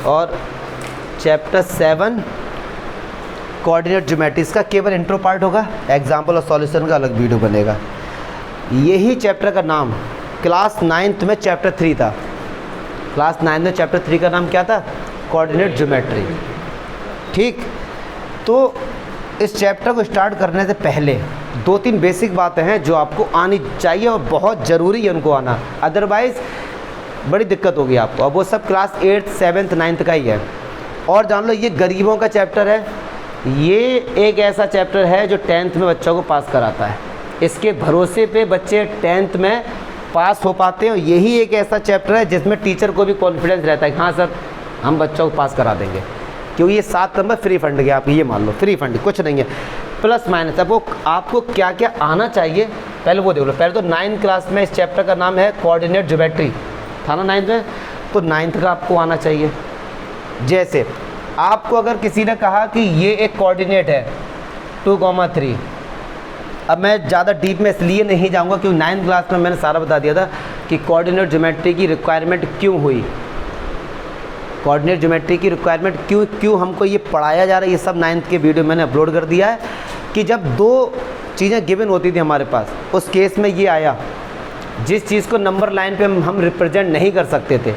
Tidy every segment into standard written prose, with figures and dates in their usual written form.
और chapter 7 coordinate geometries का केवल इंट्रो पार्ट होगा, एग्जाम्पल और सॉल्यूशन का अलग वीडियो बनेगा। यही चैप्टर का नाम क्लास 9th में चैप्टर 3 था। क्लास 9 में चैप्टर 3 का नाम क्या था? Coordinate geometry. ठीक, तो इस चैप्टर को स्टार्ट करने से पहले 2-3 बेसिक बातें हैं जो आपको आनी चाहिए और बहुत ज़रूरी है उनको आना, अदरवाइज़ बड़ी दिक्कत होगी आपको। अब वो सब क्लास 8th 7th 9th का ही है। और जान लो, ये गरीबों का चैप्टर है। ये एक ऐसा चैप्टर है जो 10th में बच्चों को पास कराता है। इसके भरोसे पे बच्चे 10th में पास हो पाते हैं। यही एक ऐसा चैप्टर है जिसमें टीचर को भी कॉन्फिडेंस रहता है कि हाँ सर, हम बच्चों को पास करा देंगे, क्योंकि ये 7 नंबर फ्री फंड के, आप ये मान लो फ्री फंड कुछ नहीं है, प्लस माइनस। अब वो आपको क्या क्या आना चाहिए पहले वो देख लो। पहले तो 9th क्लास में इस चैप्टर का नाम है कोऑर्डिनेट ज्योमेट्री, था ना 9th में, तो 9th का आपको आना चाहिए। जैसे आपको अगर किसी ने कहा कि ये एक कोऑर्डिनेट है 2,3, अब मैं ज़्यादा डीप में इसलिए नहीं जाऊंगा क्योंकि 9th क्लास में मैंने सारा बता दिया था कि कोऑर्डिनेट ज्योमेट्री की रिक्वायरमेंट क्यों हुई, कोऑर्डिनेट ज्योमेट्री की रिक्वायरमेंट क्यों हमको ये पढ़ाया जा रहा है। ये सब 9th के वीडियो मैंने अपलोड कर दिया है कि जब 2 चीज़ें गिवन होती थी हमारे पास, उस केस में ये आया, जिस चीज़ को नंबर लाइन पे हम रिप्रेजेंट नहीं कर सकते थे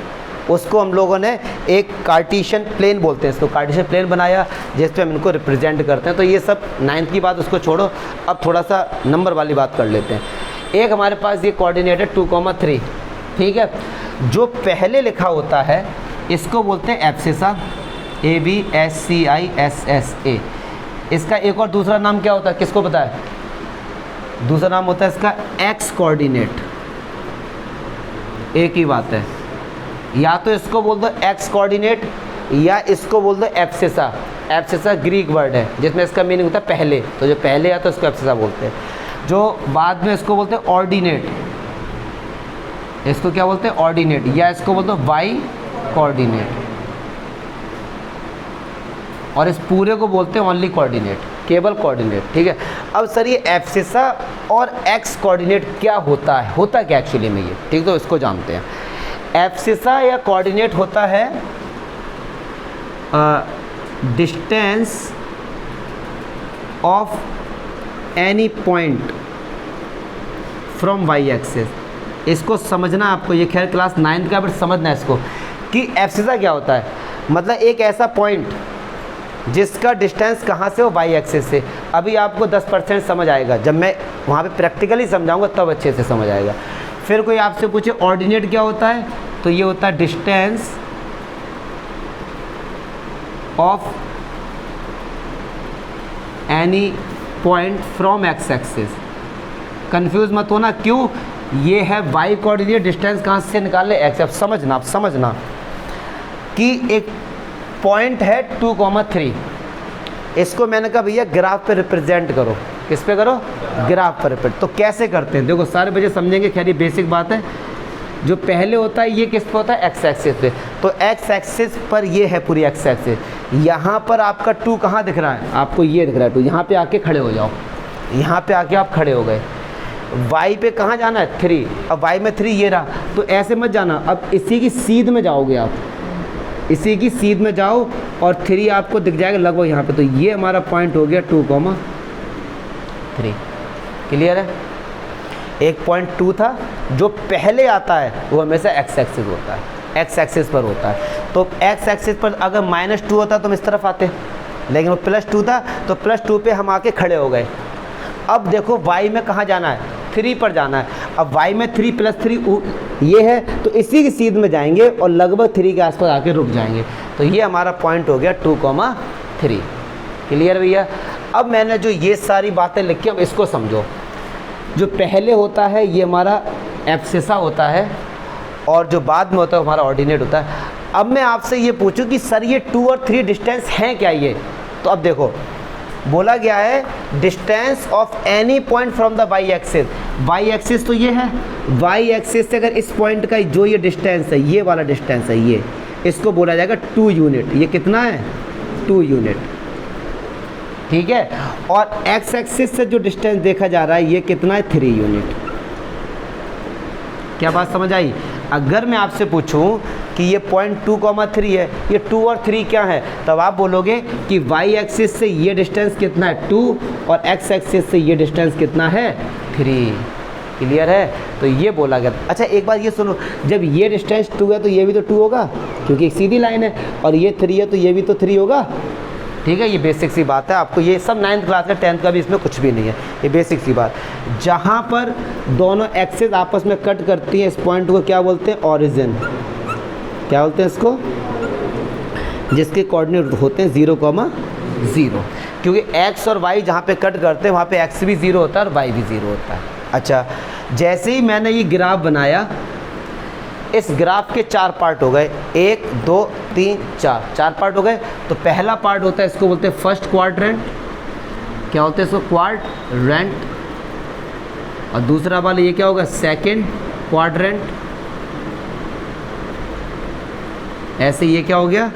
उसको हम लोगों ने एक कार्टेशियन प्लेन बोलते हैं, इसको कार्टेशियन प्लेन बनाया जिस पे हम इनको रिप्रेजेंट करते हैं। तो ये सब 9th की बात उसको छोड़ो, अब थोड़ा सा नंबर वाली बात कर लेते हैं। एक हमारे पास ये कोऑर्डिनेट है 2,3, ठीक है। जो पहले लिखा होता है इसको बोलते हैं एब्सिसा, ABSCISSA। इसका एक और दूसरा नाम क्या होता है, किसको पता है? दूसरा नाम होता है इसका एक्स कोऑर्डिनेट। एक ही बात है, या तो इसको बोल दो एक्स कोऑर्डिनेट या इसको बोल दो एब्सिसा। एब्सिसा ग्रीक वर्ड है जिसमें इसका मीनिंग होता है पहले, तो जो पहले आता है उसको एब्सिसा बोलते हैं। जो बाद में इसको बोलते हैं ऑर्डिनेट, इसको क्या बोलते हैं? ऑर्डिनेट, या इसको बोलते हैं वाई कोऑर्डिनेट, और इस पूरे को बोलते हैं ओनली कोऑर्डिनेट, केवल कोऑर्डिनेट, ठीक है। अब सर ये एब्सिसा और एक्स कोऑर्डिनेट क्या होता है, होता क्या एक्चुअली में ये, ठीक, तो इसको जानते हैं। एब्सिसा या कोऑर्डिनेट होता है distance of any point from Y axis. इसको समझना आपको, ये खैर क्लास 9th का, बट समझना है इसको कि एब्सिसा क्या होता है। मतलब एक ऐसा पॉइंट जिसका डिस्टेंस कहाँ से हो? वाई एक्सिस से। अभी आपको 10% समझ आएगा, जब मैं वहाँ पे प्रैक्टिकली समझाऊंगा तब अच्छे से समझ आएगा। फिर कोई आपसे पूछे ऑर्डिनेट क्या होता है, तो ये होता है distance of any point from x axis. Confuse मत होना, क्यों? ये है वाई कोऑर्डिनेट, डिस्टेंस कहाँ से निकाले? एक्स। अब समझना कि एक पॉइंट है 2,3, इसको मैंने कहा भैया ग्राफ पे रिप्रेजेंट करो। किस पे करो? ग्राफ पर रिप्रेजेंट। तो कैसे करते हैं देखो, सारे बच्चे समझेंगे, खैर ये बेसिक बात है। जो पहले होता है ये किस पे होता है? एक्स एक्सिस पे। तो एक्स एक्सिस पर ये है पूरी एक्स एक्सिस, यहाँ पर आपका 2 कहाँ दिख रहा है? आपको ये दिख रहा है 2, यहाँ पे आके खड़े हो जाओ, यहाँ पे आके आप खड़े हो गए। वाई पे कहाँ जाना है? 3। अब वाई में 3 ये रहा, तो ऐसे मत जाना, अब इसी की सीध में जाओगे आप, इसी की सीध में जाओ और 3 आपको दिख जाएगा लगभग यहाँ पे। तो ये हमारा पॉइंट हो गया 2,3। क्लियर है? एक पॉइंट 2 था, जो पहले आता है वो हमेशा एक्स एक्सिस होता है, एक्स एक्सिस पर होता है। तो एक्स एक्सिस पर अगर -2 होता तो हम इस तरफ आते, लेकिन वो +2 था, तो +2 पे हम आके खड़े हो गए। अब देखो वाई में कहाँ जाना है? 3 पर जाना है। अब वाई में 3 + 3 ये है, तो इसी की सीध में जाएंगे और लगभग 3 के आसपास आके रुक जाएंगे। तो ये हमारा पॉइंट हो गया 2,3। क्लियर भैया? अब मैंने जो ये सारी बातें लिखी, अब इसको समझो। जो पहले होता है ये हमारा एब्सिसा होता है, और जो बाद में होता है हमारा ऑर्डिनेट होता है। अब मैं आपसे ये पूछूं कि सर ये 2 और 3 डिस्टेंस हैं क्या ये? तो अब देखो, बोला गया है distance of any point from the Y axis. Y axis तो ये है, वाई एक्सिस से अगर इस पॉइंट का जो ये डिस्टेंस है, ये वाला डिस्टेंस है, ये इसको बोला जाएगा 2 यूनिट। ये कितना है? 2 यूनिट, ठीक है। और एक्स एक्सिस से जो डिस्टेंस देखा जा रहा है ये कितना है? 3 यूनिट। क्या बात समझ आई? अगर मैं आपसे पूछूं कि ये पॉइंट 2,3 है, ये 2 और 3 क्या है, तब आप बोलोगे कि वाई एक्सिस से ये डिस्टेंस कितना है 2 और एक्स एक्सिस से ये डिस्टेंस कितना है 3। क्लियर है? तो ये बोला गया। अच्छा एक बात ये सुनो, जब ये डिस्टेंस 2 है तो ये भी तो 2 होगा क्योंकि एक सीधी लाइन है, और ये 3 है तो ये भी तो 3 होगा। ठीक है, ये बेसिक सी बात है, आपको ये सब 9th क्लास का 10th का भी इसमें कुछ भी नहीं है, ये बेसिक सी बात। जहाँ पर दोनों एक्सिस आपस में कट करती हैं, इस पॉइंट को क्या बोलते हैं, ओरिजिन। क्या बोलते हैं इसको? जिसके कोऑर्डिनेट होते हैं 0,0, क्योंकि x और y जहाँ पे कट करते हैं वहाँ पे x भी 0 होता है और y भी 0 होता है। अच्छा, जैसे ही मैंने ये ग्राफ बनाया, इस ग्राफ के 4 पार्ट हो गए, 1 2 3 4 पार्ट हो गए। तो पहला पार्ट होता है, इसको बोलते हैं फर्स्ट क्वाड्रेंट। क्या बोलते हैं इसको? क्वाड्रेंट। और दूसरा वाला ये क्या होगा? Second quadrant. ऐसे ये क्या हो गया?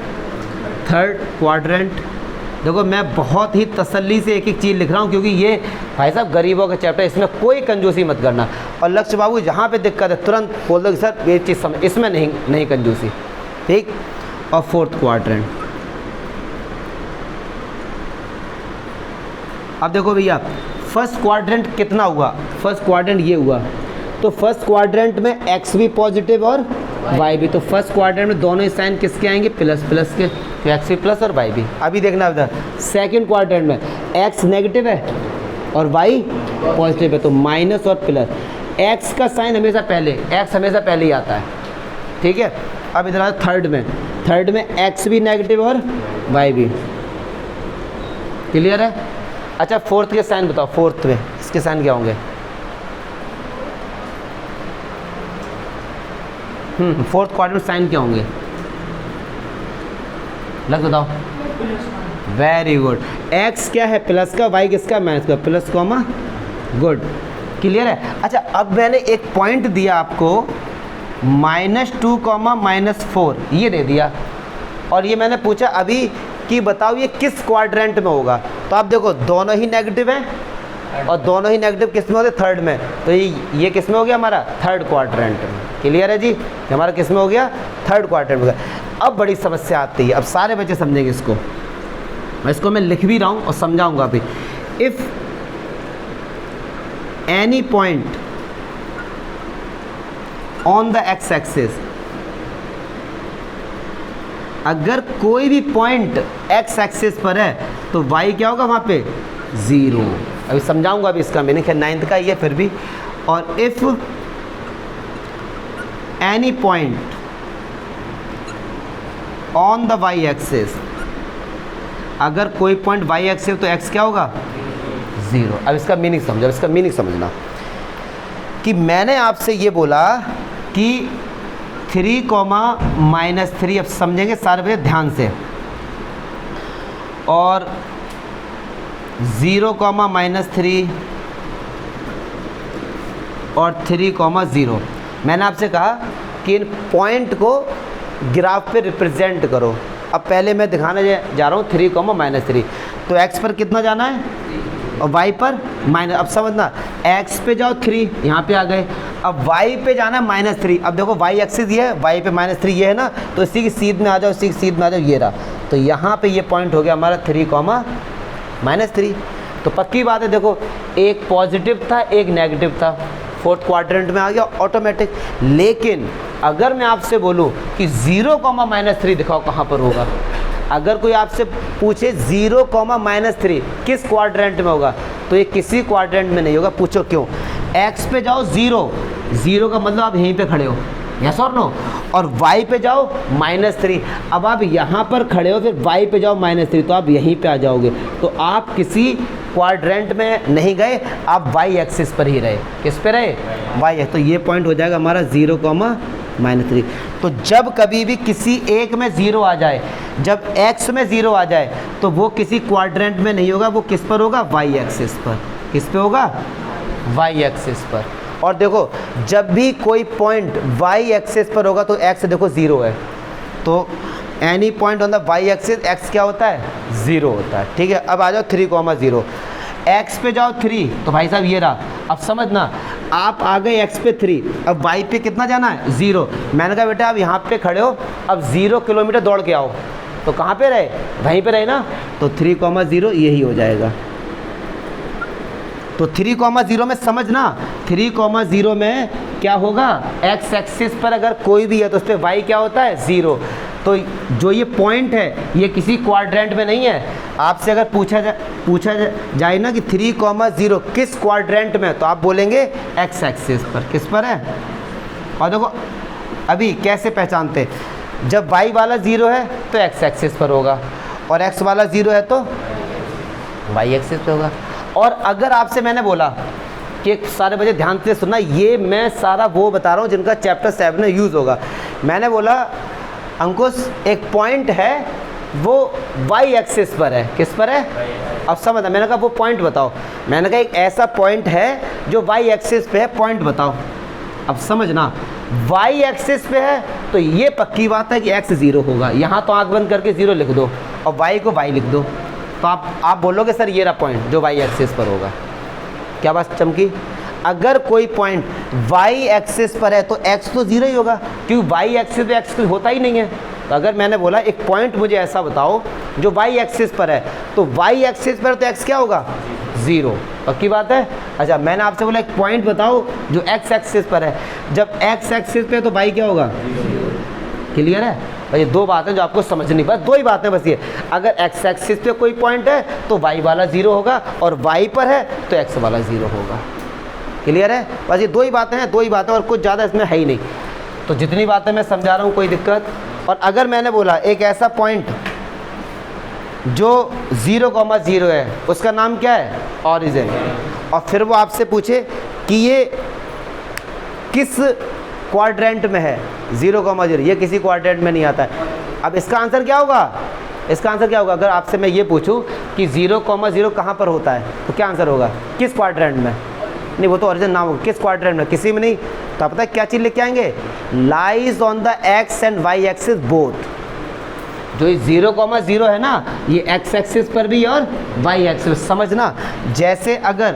Third quadrant. देखो मैं बहुत ही तसल्ली से एक एक चीज़ लिख रहा हूँ, क्योंकि ये भाई साहब गरीबों का चैप्टर, इसमें कोई कंजूसी मत करना। और लक्ष्य बाबू जहाँ पे दिक्कत है तुरंत बोल दो कि सर ये चीज़ समझ, इसमें नहीं कंजूसी। ठीक। और फोर्थ क्वाड्रेंट। अब देखो भैया, फर्स्ट क्वाड्रेंट कितना हुआ? फर्स्ट क्वाड्रेंट ये हुआ, तो फर्स्ट क्वाड्रेंट में एक्स भी पॉजिटिव और वाई भी, तो फर्स्ट क्वाड्रेंट में दोनों ही साइन किसके आएंगे? प्लस प्लस के, तो एक्स भी प्लस और वाई भी। अभी देखना इधर, सेकंड क्वाड्रेंट में एक्स नेगेटिव है और वाई पॉजिटिव है, तो माइनस और प्लस। एक्स का साइन हमेशा पहले, एक्स हमेशा पहले ही आता है। ठीक है। अब इधर आता थर्ड में एक्स भी नेगेटिव और वाई भी। क्लियर है? अच्छा फोर्थ के साइन बताओ, फोर्थ में इसके साइन क्या होंगे? फोर्थ क्वाड्रेंट साइन क्या होंगे? लग बताओ। Very good. एक्स क्या है? प्लस का, वाई किसका? माइनस का। Plus comma, good. क्लियर है? अच्छा अब मैंने एक पॉइंट दिया आपको, -2, -4 ये दे दिया, और ये मैंने पूछा अभी कि बताओ ये किस क्वाड्रेंट में होगा। तो आप देखो दोनों ही नेगेटिव हैं, और दोनों ही नेगेटिव किस में होते? थर्ड में। तो ये किस में हो गया हमारा? थर्ड क्वाड्रेंट में। क्लियर है जी? हमारा किस में हो गया? थर्ड क्वाड्रेंट में हो गया। अब बड़ी समस्या आती है, अब सारे बच्चे समझेंगे इसको, मैं लिख भी रहा हूँ और समझाऊंगा भी। If any point on the x axis, अगर कोई भी पॉइंट एक्स एक्सिस पर है तो y क्या होगा वहाँ पे? 0। अभी समझाऊंगा अभी इसका मीनिंग है, 9th का ये फिर भी। और if any point on the y axis, अगर कोई पॉइंट y एक्सिस तो x क्या होगा? 0। अब इसका मीनिंग समझो, इसका मीनिंग समझना कि मैंने आपसे ये बोला कि 3, -3, अब समझेंगे सारे बच्चे ध्यान से, और 0, -3 और 3, 0। मैंने आपसे कहा कि इन पॉइंट को ग्राफ पे रिप्रेजेंट करो। अब पहले मैं दिखाने जा रहा हूँ 3, -3, तो x पर कितना जाना है और y पर माइनस। अब समझना, x पे जाओ 3, यहाँ पे आ गए, अब y पे जाना है -3। अब देखो y एक्सिस ये है, y पे -3 ये है ना, तो इसी की सीध में आ जाओ, इसी की सीध में आ जाओ, ये रहा। तो यहाँ पे ये पॉइंट हो गया हमारा 3, -3। तो पक्की बात है, देखो एक पॉजिटिव था एक नेगेटिव था, फोर्थ क्वाड्रेंट में आ गया ऑटोमेटिक। लेकिन अगर मैं आपसे बोलूँ कि 0, -3 दिखाओ कहाँ पर होगा, अगर कोई आपसे पूछे 0, -3 किस क्वाड्रेंट में होगा, तो ये किसी क्वाड्रेंट में नहीं होगा। पूछो क्यों? x पे जाओ 0 का मतलब आप यहीं पे खड़े हो, यस और नो, और y पे जाओ -3। अब आप यहाँ पर खड़े हो, फिर y पे जाओ -3, तो आप यहीं पे आ जाओगे। तो आप किसी क्वाड्रेंट में नहीं गए, आप y एक्सिस पर ही रहे। किस पे रहे? y। तो ये पॉइंट हो जाएगा हमारा 0, -3। तो जब कभी भी किसी एक में 0 आ जाए, जब x में 0 आ जाए, तो वो किसी क्वाड्रेंट में नहीं होगा, वो किस पर होगा? y एक्सिस पर। किस पे होगा? y एक्सिस पर। और देखो जब भी कोई पॉइंट y एक्सिस पर होगा तो x देखो 0 है, तो any point on the y axis x क्या होता है? 0 होता है। ठीक है। अब आ जाओ 3, 0, x पे जाओ 3, तो भाई साहब ये रहा। अब समझना, आप आ गए x पे 3, अब y पे कितना जाना है 0। मैंने कहा बेटा अब यहाँ पे खड़े हो, अब 0 किलोमीटर दौड़ के आओ, तो कहाँ पे रहे, वहीं पे रहे ना, तो 3,0 यही हो जाएगा। तो 3,0 में समझना, 3,0 में क्या होगा, x एक्सिस पर अगर कोई भी है तो उस पर y क्या होता है 0। तो जो ये पॉइंट है ये किसी क्वाड्रेंट में नहीं है। आपसे अगर पूछा जाए ना कि 3,0 किस क्वाड्रेंट में, तो आप बोलेंगे x एक्सिस पर। किस पर है, और देखो अभी कैसे पहचानते, जब y वाला 0 है तो x एक्सिस पर होगा, और x वाला 0 है तो y एक्सिस पे होगा। और अगर आपसे मैंने बोला कि सारे बच्चे ध्यान से सुनना, ये मैं सारा वो बता रहा हूँ जिनका चैप्टर 7 में यूज़ होगा। मैंने बोला अंकुश एक पॉइंट है वो y एक्सिस पर है, किस पर है, अब समझना। मैंने कहा वो पॉइंट बताओ, मैंने कहा एक ऐसा पॉइंट है जो y एक्सिस पे है, पॉइंट बताओ। अब समझना, y एक्सिस पे है तो ये पक्की बात है कि x 0 होगा, यहाँ तो आँख बंद करके 0 लिख दो और y को y लिख दो, तो आप बोलोगे सर ये रहा पॉइंट जो y एक्सिस पर होगा। क्या बात चमकी, अगर कोई पॉइंट y एक्सिस पर है तो x तो 0 ही होगा, क्योंकि y एक्सिस पे x होता ही नहीं है। तो अगर मैंने बोला एक पॉइंट मुझे ऐसा बताओ जो y एक्सिस पर है, तो y एक्सिस पर तो x क्या होगा 0, पक्की बात है। अच्छा मैंने आपसे बोला एक पॉइंट बताओ जो x एक्सिस पर है, जब x एक्सिस पे तो y क्या होगा, क्लियर है भाई। ये दो बातें जो आपको समझनी, बस दो ही बातें बस ये, अगर x एक्सिस पे कोई पॉइंट है तो y वाला 0 होगा, और y पर है तो x वाला 0 होगा, क्लियर है। बस ये दो ही बातें हैं, दो ही बातें, और कुछ ज़्यादा इसमें है ही नहीं। तो जितनी बातें मैं समझा रहा हूँ कोई दिक्कत। और अगर मैंने बोला एक ऐसा पॉइंट जो 0,0 है, उसका नाम क्या है ऑरिजिन, और फिर वो आपसे पूछे कि ये किस क्वाड्रेंट में है 0,0, ये किसी क्वाड्रेंट में नहीं आता है। अब इसका आंसर क्या होगा, इसका आंसर क्या होगा, अगर आपसे मैं ये पूछूं कि 0,0 कहाँ पर होता है, तो क्या आंसर होगा, किस क्वाड्रेंट में, नहीं वो तो ओरिजिन नाम होगा, किस क्वाड्रेंट में, किसी में नहीं। तो आप पता है क्या चीज़ लेके आएंगे, lies on the x and y axis both. जो ये 0,0 है ना, ये x एक्सिस पर भी और y एक्सिस, समझना। जैसे अगर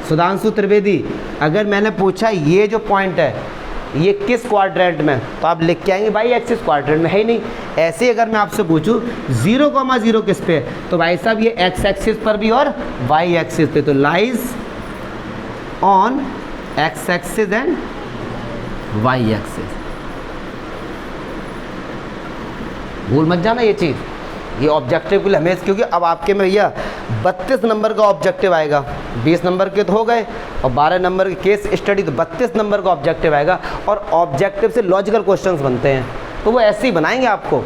सुधांशु त्रिवेदी, अगर मैंने पूछा ये जो पॉइंट है ये किस क्वाड्रेंट में, तो आप लिख के आएंगे y एक्सिस क्वाड्रेंट में है ही नहीं। ऐसे ही अगर मैं आपसे पूछूं 0,0 किस पे, तो भाई साहब ये x एक्सिस पर भी और y एक्सिस पे, तो lies on x axis and y axis. भूल मत जाना ये चीज़, ये ऑब्जेक्टिव के लिए हमेशा, क्योंकि अब आपके में भैया 32 नंबर का ऑब्जेक्टिव आएगा, 20 नंबर के तो हो गए, और 12 नंबर के केस स्टडी, तो 32 नंबर का ऑब्जेक्टिव आएगा। और ऑब्जेक्टिव से लॉजिकल क्वेश्चंस बनते हैं, तो वो ऐसे ही बनाएंगे आपको,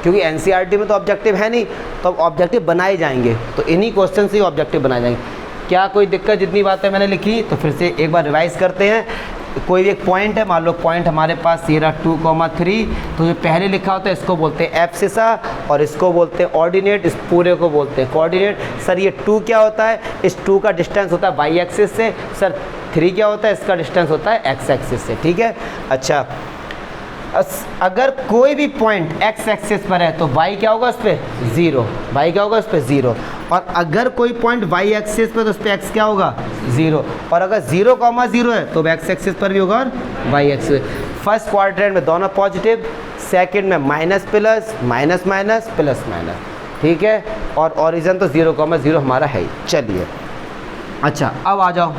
क्योंकि एनसीईआरटी में तो ऑब्जेक्टिव है नहीं, तो अब ऑब्जेक्टिव बनाए जाएंगे, तो इन्हीं क्वेश्चन से ही ऑब्जेक्टिव बनाए जाएंगे। क्या कोई दिक्कत, जितनी बातें मैंने लिखी तो फिर से एक बार रिवाइज करते हैं। कोई भी एक पॉइंट है, मान लो पॉइंट हमारे पास ये रहा 2,3, तो जो पहले लिखा होता है इसको बोलते हैं एब्सिसा, और इसको बोलते हैं ऑर्डिनेट, इस पूरे को बोलते हैं कोऑर्डिनेट। सर ये 2 क्या होता है, इस 2 का डिस्टेंस होता है y एक्सिस से। सर 3 क्या होता है, इसका डिस्टेंस होता है x एक्सिस से, ठीक है। अच्छा अगर कोई भी पॉइंट x एक्सिस पर है तो y क्या होगा उस पर 0, y क्या होगा उस पर 0, और अगर कोई पॉइंट y एक्सिस पर तो उस पर x क्या होगा 0, और अगर 0,0 है तो x एक्सिस पर भी होगा और y एक्सिस। फर्स्ट क्वाड्रेंट में दोनों पॉजिटिव, सेकंड में minus plus minus minus plus minus, ठीक है, और ओरिजिन तो 0,0 हमारा है। चलिए अच्छा अब आ जाओ,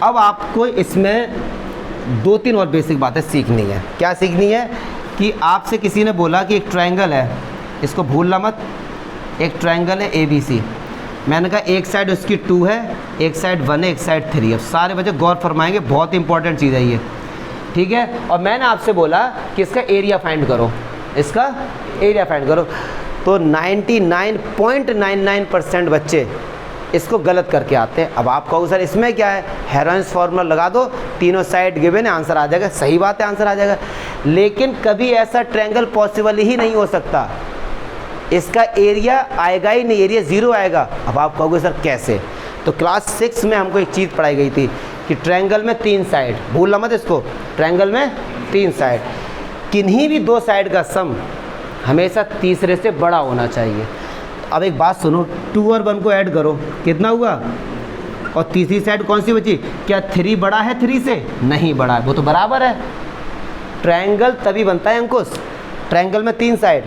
अब आपको इसमें 2-3 और बेसिक बातें सीखनी है। क्या सीखनी है कि आपसे किसी ने बोला कि एक ट्रायंगल है, इसको भूलना मत, एक ट्रायंगल है ABC। मैंने कहा एक साइड उसकी 2 है, एक साइड 1 है, एक साइड 3 है। सारे बच्चे गौर फरमाएंगे, बहुत इंपॉर्टेंट चीज़ है ये, ठीक है। और मैंने आपसे बोला कि इसका एरिया फाइंड करो, इसका एरिया फाइंड करो, तो 99.99% बच्चे इसको गलत करके आते हैं। अब आप कहो सर इसमें क्या है, हेरोइंस फार्मूला लगा दो, तीनों साइड गिवन है, आंसर आ जाएगा। सही बात है, आंसर आ जाएगा, लेकिन कभी ऐसा ट्रायंगल पॉसिबल ही नहीं हो सकता, इसका एरिया आएगा ही नहीं, एरिया 0 आएगा। अब आप कहोगे सर कैसे, तो क्लास 6 में हमको एक चीज़ पढ़ाई गई थी कि ट्रायंगल में 3 साइड, भूलना मत इसको, ट्रायंगल में 3 साइड, किन्हीं भी 2 साइड का सम हमेशा तीसरे से बड़ा होना चाहिए। अब एक बात सुनो, 2 और 1 को ऐड करो, कितना हुआ और तीसरी साइड कौन सी बची? क्या 3 बड़ा है 3 से? नहीं बड़ा है, वो तो बराबर है। ट्रायंगल तभी बनता है अंकुश, ट्रायंगल में 3 साइड,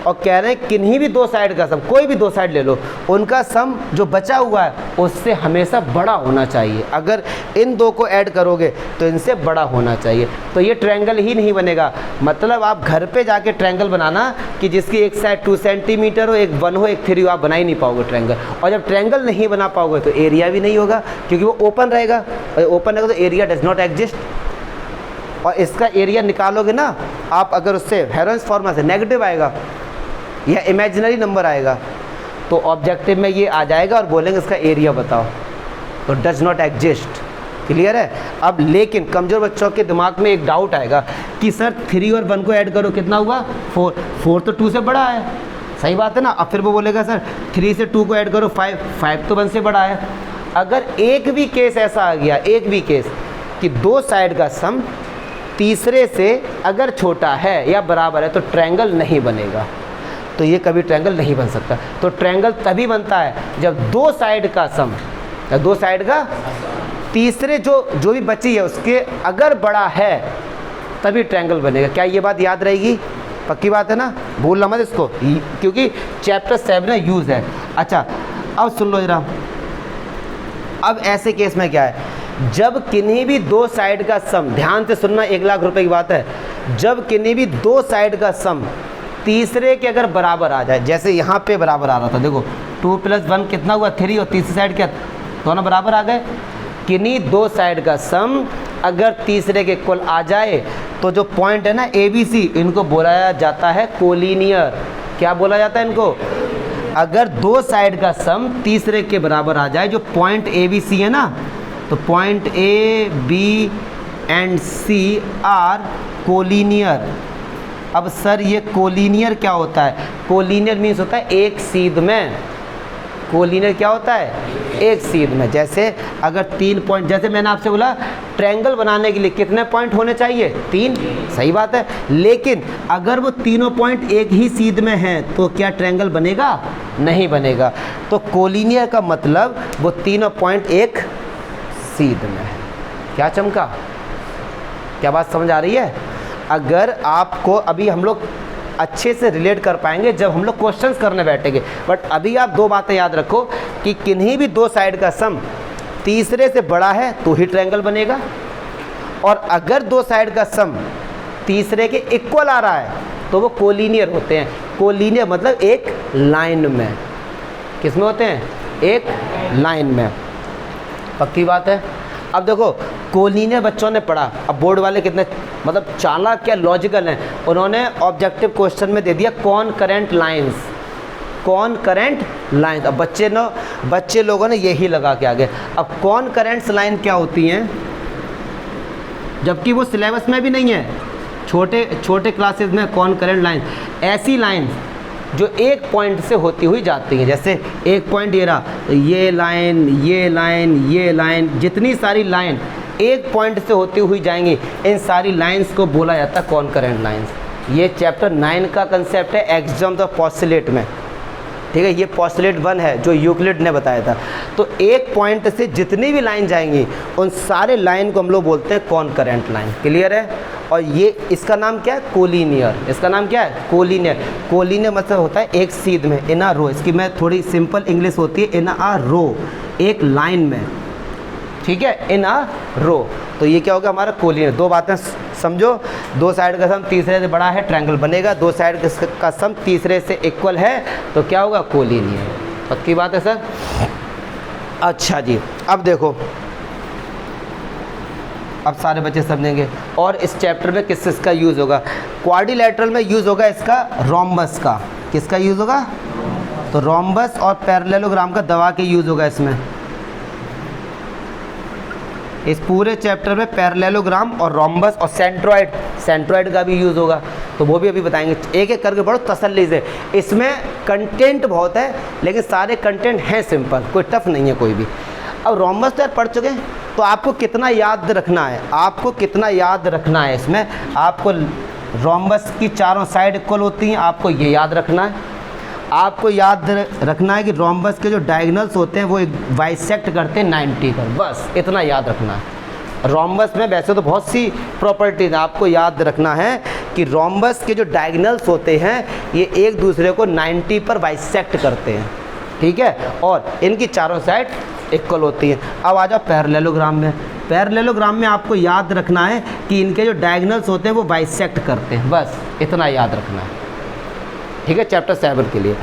और कह रहे हैं किन्हीं भी 2 साइड का सम, कोई भी 2 साइड ले लो, उनका सम जो बचा हुआ है उससे हमेशा बड़ा होना चाहिए। अगर इन 2 को ऐड करोगे तो इनसे बड़ा होना चाहिए, तो ये ट्रायंगल ही नहीं बनेगा। मतलब आप घर पे जाके ट्रायंगल बनाना कि जिसकी एक साइड 2 सेंटीमीटर हो, एक 1 हो, एक 3 हो, आप बना ही नहीं पाओगे ट्रायंगल। और जब ट्रायंगल नहीं बना पाओगे तो एरिया भी नहीं होगा, क्योंकि वो ओपन रहेगा, और ओपन रहेगा तो एरिया डज नॉट एग्जिस्ट। और इसका एरिया निकालोगे ना आप, अगर उससे हेरोन्स फॉर्मूला से नेगेटिव आएगा या इमेजिनरी नंबर आएगा तो ऑब्जेक्टिव में ये आ जाएगा और बोलेंगे इसका एरिया बताओ, तो डज नॉट एग्जिस्ट। क्लियर है? अब लेकिन कमज़ोर बच्चों के दिमाग में एक डाउट आएगा कि सर 3 और 1 को ऐड करो कितना हुआ? 4, 4 तो 2 से बड़ा है, सही बात है ना। अब फिर वो बोलेगा सर 3 से 2 को ऐड करो 5, 5 तो 1 से बड़ा है। अगर एक भी केस ऐसा आ गया, एक भी केस कि 2 साइड का सम तीसरे से अगर छोटा है या बराबर है तो ट्रायंगल नहीं बनेगा, तो ये कभी ट्रायंगल नहीं बन सकता। तो ट्रायंगल तभी बनता है जब 2 साइड का सम, 2 साइड का तीसरे जो भी बची है उसके अगर बड़ा है तभी ट्रायंगल बनेगा। क्या ये बात याद रहेगी? पक्की बात है ना, भूलना मत इसको, क्योंकि चैप्टर 7 में यूज़ है। अच्छा अब सुन लो जरा, अब ऐसे केस में क्या है, जब किन्हीं भी 2 साइड का सम, ध्यान से सुनना, 1 लाख रुपए की बात है, जब किन्हीं भी 2 साइड का सम तीसरे के अगर बराबर आ जाए, जैसे यहाँ पे बराबर आ रहा था, देखो 2 + 1 कितना हुआ? 3, और तीसरी साइड क्या, दोनों बराबर आ गए। किन्हीं 2 साइड का सम अगर तीसरे के इक्वल आ जाए तो जो पॉइंट है ना ABC, इनको बोला जाता है कोलिनियर। क्या बोला जाता है इनको? अगर 2 साइड का सम तीसरे के बराबर आ जाए, जो पॉइंट ABC है ना, तो point A, B and C are collinear. अब सर ये कोलिनियर क्या होता है? कोलिनियर मीन्स होता है एक सीध में। कोलिनियर क्या होता है? एक सीध में। जैसे अगर 3 पॉइंट, जैसे मैंने आपसे बोला ट्रायंगल बनाने के लिए कितने पॉइंट होने चाहिए? 3, सही बात है। लेकिन अगर वो तीनों पॉइंट एक ही सीध में हैं तो क्या ट्रायंगल बनेगा? नहीं बनेगा। तो कोलिनियर का मतलब वो तीनों पॉइंट एक सीध में है। क्या चमका? क्या बात समझ आ रही है? अगर आपको, अभी हम लोग अच्छे से रिलेट कर पाएंगे जब हम लोग क्वेश्चंस करने बैठेंगे, बट अभी आप 2 बातें याद रखो कि किन्हीं भी 2 साइड का सम तीसरे से बड़ा है तो ही ट्रायंगल बनेगा, और अगर 2 साइड का सम तीसरे के इक्वल आ रहा है तो वो कोलिनियर होते हैं। कोलिनियर मतलब एक लाइन में। किस में होते हैं? एक लाइन में। पक्की बात है। अब देखो कोलिनियर बच्चों ने पढ़ा, अब बोर्ड वाले कितने मतलब चालाक, क्या लॉजिकल हैं, उन्होंने ऑब्जेक्टिव क्वेश्चन में दे दिया कॉनकरेंट लाइंस। कॉनकरेंट लाइंस, अब बच्चे लोगों ने यही लगा के आगे। अब कॉनकरेंट लाइन क्या होती हैं, जबकि वो सिलेबस में भी नहीं है, छोटे छोटे क्लासेस में कॉनकरेंट लाइन, ऐसी लाइन जो एक पॉइंट से होती हुई जाती हैं। जैसे एक पॉइंट ये रहा, ये लाइन, ये लाइन, ये लाइन, जितनी सारी लाइन एक पॉइंट से होती हुई जाएंगी, इन सारी लाइंस को बोला जाता है कॉनकरेंट लाइंस। ये चैप्टर 9 का कंसेप्ट है एक्सॉम्स ऑफ पोस्टुलेट में, ठीक है। ये पोस्टुलेट 1 है जो यूक्लिड ने बताया था। तो एक पॉइंट से जितनी भी लाइन जाएंगी उन सारे लाइन को हम लोग बोलते हैं कॉनकरेंट लाइन। क्लियर है? और ये इसका नाम क्या है? कोलिनियर। इसका नाम क्या है? कोलिनियर। कोलिनियर मतलब होता है एक सीध में, इन अ रो। इसकी मैं थोड़ी सिंपल इंग्लिश होती है, इन अ रो, एक लाइन में, ठीक है, इन अ रो। तो ये क्या होगा हमारा कोलिनियर। 2 बातें समझो, 2 साइड का सम तीसरे से बड़ा है ट्रायंगल बनेगा, 2 साइड का सम तीसरे से इक्वल है तो क्या होगा? कोलिनियर। पक्की बात है सर? अच्छा जी, अब देखो, अब सारे बच्चे समझेंगे। और इस चैप्टर में किसका यूज़ होगा? क्वाड्रिलेटरल में यूज़ होगा इसका रोम्बस का। किसका यूज़ होगा? तो रोम्बस और पैरेललोग्राम का दवा के यूज़ होगा इसमें। इस पूरे चैप्टर में पैरेललोग्राम और रोम्बस और सेंट्रॉइड का भी यूज़ होगा, तो वो भी अभी बताएंगे। एक एक करके पढ़ो तसल्ली से। इसमें कंटेंट बहुत है लेकिन सारे कंटेंट हैं सिंपल, कोई टफ नहीं है कोई भी। अब रोम्बस तो यार पढ़ चुके हैं, तो आपको कितना याद रखना है? आपको कितना याद रखना है इसमें? आपको रोम्बस की चारों साइड इक्वल होती हैं, आपको ये याद रखना है। आपको याद रखना है कि रोम्बस के जो डायगोनल्स होते हैं वो बाइसेक्ट करते हैं 90 पर, बस इतना याद रखना है। रोम्बस में वैसे तो बहुत सी प्रॉपर्टीज, आपको याद रखना है कि रोम्बस के जो डायगोनल्स होते हैं ये एक दूसरे को 90 पर बाइसेक्ट करते हैं, ठीक है, और इनकी चारों साइड इक्वल होती हैं। अब आ जाओ पैरेललोग्राम में। पैरेललोग्राम में आपको याद रखना है कि इनके जो डायगोनल्स होते हैं वो बाइसेक्ट करते हैं, बस इतना याद रखना है, ठीक है, चैप्टर 7 के लिए।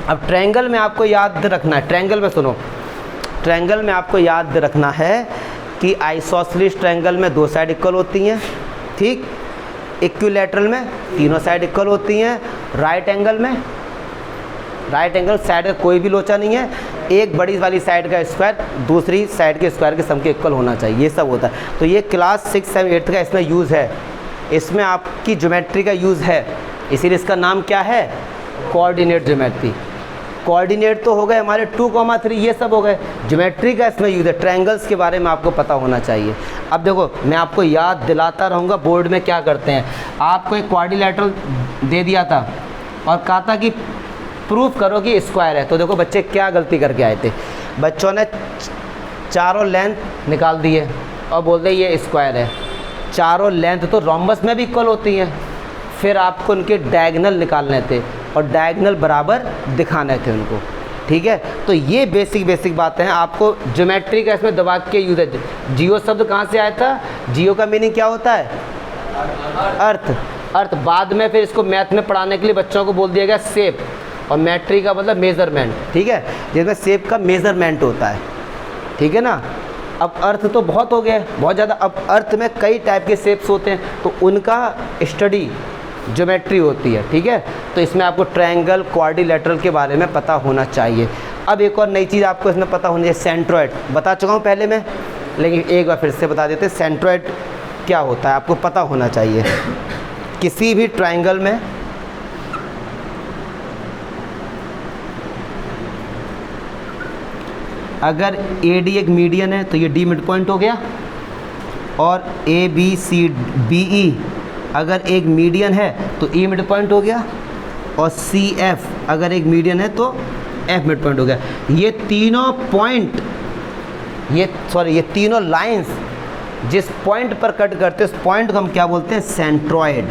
अब ट्रायंगल में आपको याद रखना है, ट्रायंगल में सुनो, ट्रायंगल में आपको याद रखना है कि आइसोसेलेस ट्रायंगल में 2 साइड इक्वल होती हैं, ठीक, इक्विलैटरल में तीनों साइड इक्वल होती हैं, राइट एंगल साइड का कोई भी लोचा नहीं है, एक बड़ी वाली साइड का स्क्वायर दूसरी साइड के स्क्वायर के सम के इक्वल होना चाहिए, ये सब होता है। तो ये क्लास 6, 7, 8 का इसमें यूज़ है, इसमें आपकी ज्योमेट्री का यूज़ है, इसीलिए इसका नाम क्या है, कोऑर्डिनेट ज्योमेट्री। कोऑर्डिनेट तो हो गए हमारे 2, 3 ये सब हो गए, ज्योमेट्री का इसमें यूज़ है। ट्रायंगल्स के बारे में आपको पता होना चाहिए। अब देखो मैं आपको याद दिलाता रहूँगा बोर्ड में क्या करते हैं। आपको एक क्वाड्रिलैटरल दे दिया था और कहा था कि प्रूफ करो कि स्क्वायर है, तो देखो बच्चे क्या गलती करके आए थे, बच्चों ने चारों लेंथ निकाल दिए और बोलते ये स्क्वायर है। चारों लेंथ तो रोम्बस में भी इक्वल होती हैं, फिर आपको उनके डायगोनल निकालने थे और डायगोनल बराबर दिखाने थे उनको, ठीक है। तो ये बेसिक बातें हैं। आपको ज्योमेट्री का इसमें दबा के यूज है। जियो शब्द कहाँ से आया था, जियो का मीनिंग क्या होता है, अर्थ। बाद में फिर इसको मैथ में पढ़ाने के लिए बच्चों को बोल दिया गया शेप, और मैट्री का मतलब मेज़रमेंट, ठीक है, जिसमें शेप का मेज़रमेंट होता है, ठीक है ना। अब अर्थ तो बहुत हो गया, बहुत ज़्यादा। अब अर्थ में कई टाइप के शेप्स होते हैं, तो उनका स्टडी ज्योमेट्री होती है, ठीक है। तो इसमें आपको ट्रायंगल, क्वाड्रिलैटरल के बारे में पता होना चाहिए। अब एक और नई चीज़ आपको इसमें पता होनी चाहिए, सेंट्रोइड। बता चुका हूँ पहले मैं, लेकिन एक बार फिर से बता देते हैं, सेंट्रोइड क्या होता है आपको पता होना चाहिए। किसी भी ट्रायंगल में अगर AD एक मीडियन है तो ये D मिड पॉइंट हो गया, और ABCDE अगर एक मीडियन है तो E मिड पॉइंट हो गया, और CF अगर एक मीडियन है तो F मिड पॉइंट हो गया। ये तीनों पॉइंट, ये तीनों लाइंस जिस पॉइंट पर कट करते हैं उस पॉइंट को हम क्या बोलते हैं, सेंट्रॉयड।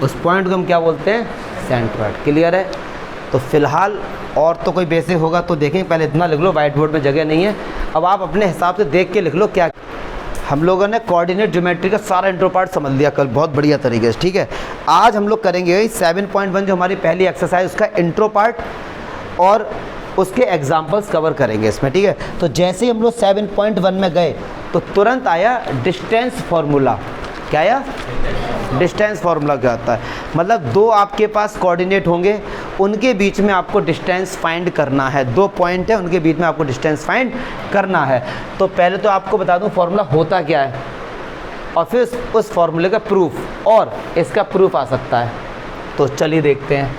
उस पॉइंट को हम क्या बोलते हैं, सेंट्रॉयड। क्लियर है। तो फिलहाल और तो कोई बेसिक होगा तो देखें, पहले इतना लिख लो, वाइट बोर्ड में जगह नहीं है। अब आप अपने हिसाब से देख के लिख लो। क्या हम लोगों ने कोऑर्डिनेट ज्योमेट्री का सारा इंट्रो पार्ट समझ लिया कल बहुत बढ़िया तरीके से, ठीक है। आज हम लोग करेंगे 7.1 जो हमारी पहली एक्सरसाइज, उसका इंट्रो पार्ट और उसके एग्जाम्पल्स कवर करेंगे इसमें, ठीक है। तो जैसे ही हम लोग 7.1 में गए तो तुरंत आया डिस्टेंस फार्मूला। क्या आया, डिस्टेंस फार्मूला क्या होता है, मतलब दो आपके पास कोऑर्डिनेट होंगे, उनके बीच में आपको डिस्टेंस फाइंड करना है। 2 पॉइंट है, उनके बीच में आपको डिस्टेंस फाइंड करना है। तो पहले तो आपको बता दूं फार्मूला होता क्या है, और फिर उस फार्मूले का प्रूफ, और इसका प्रूफ आ सकता है। तो चलिए देखते हैं।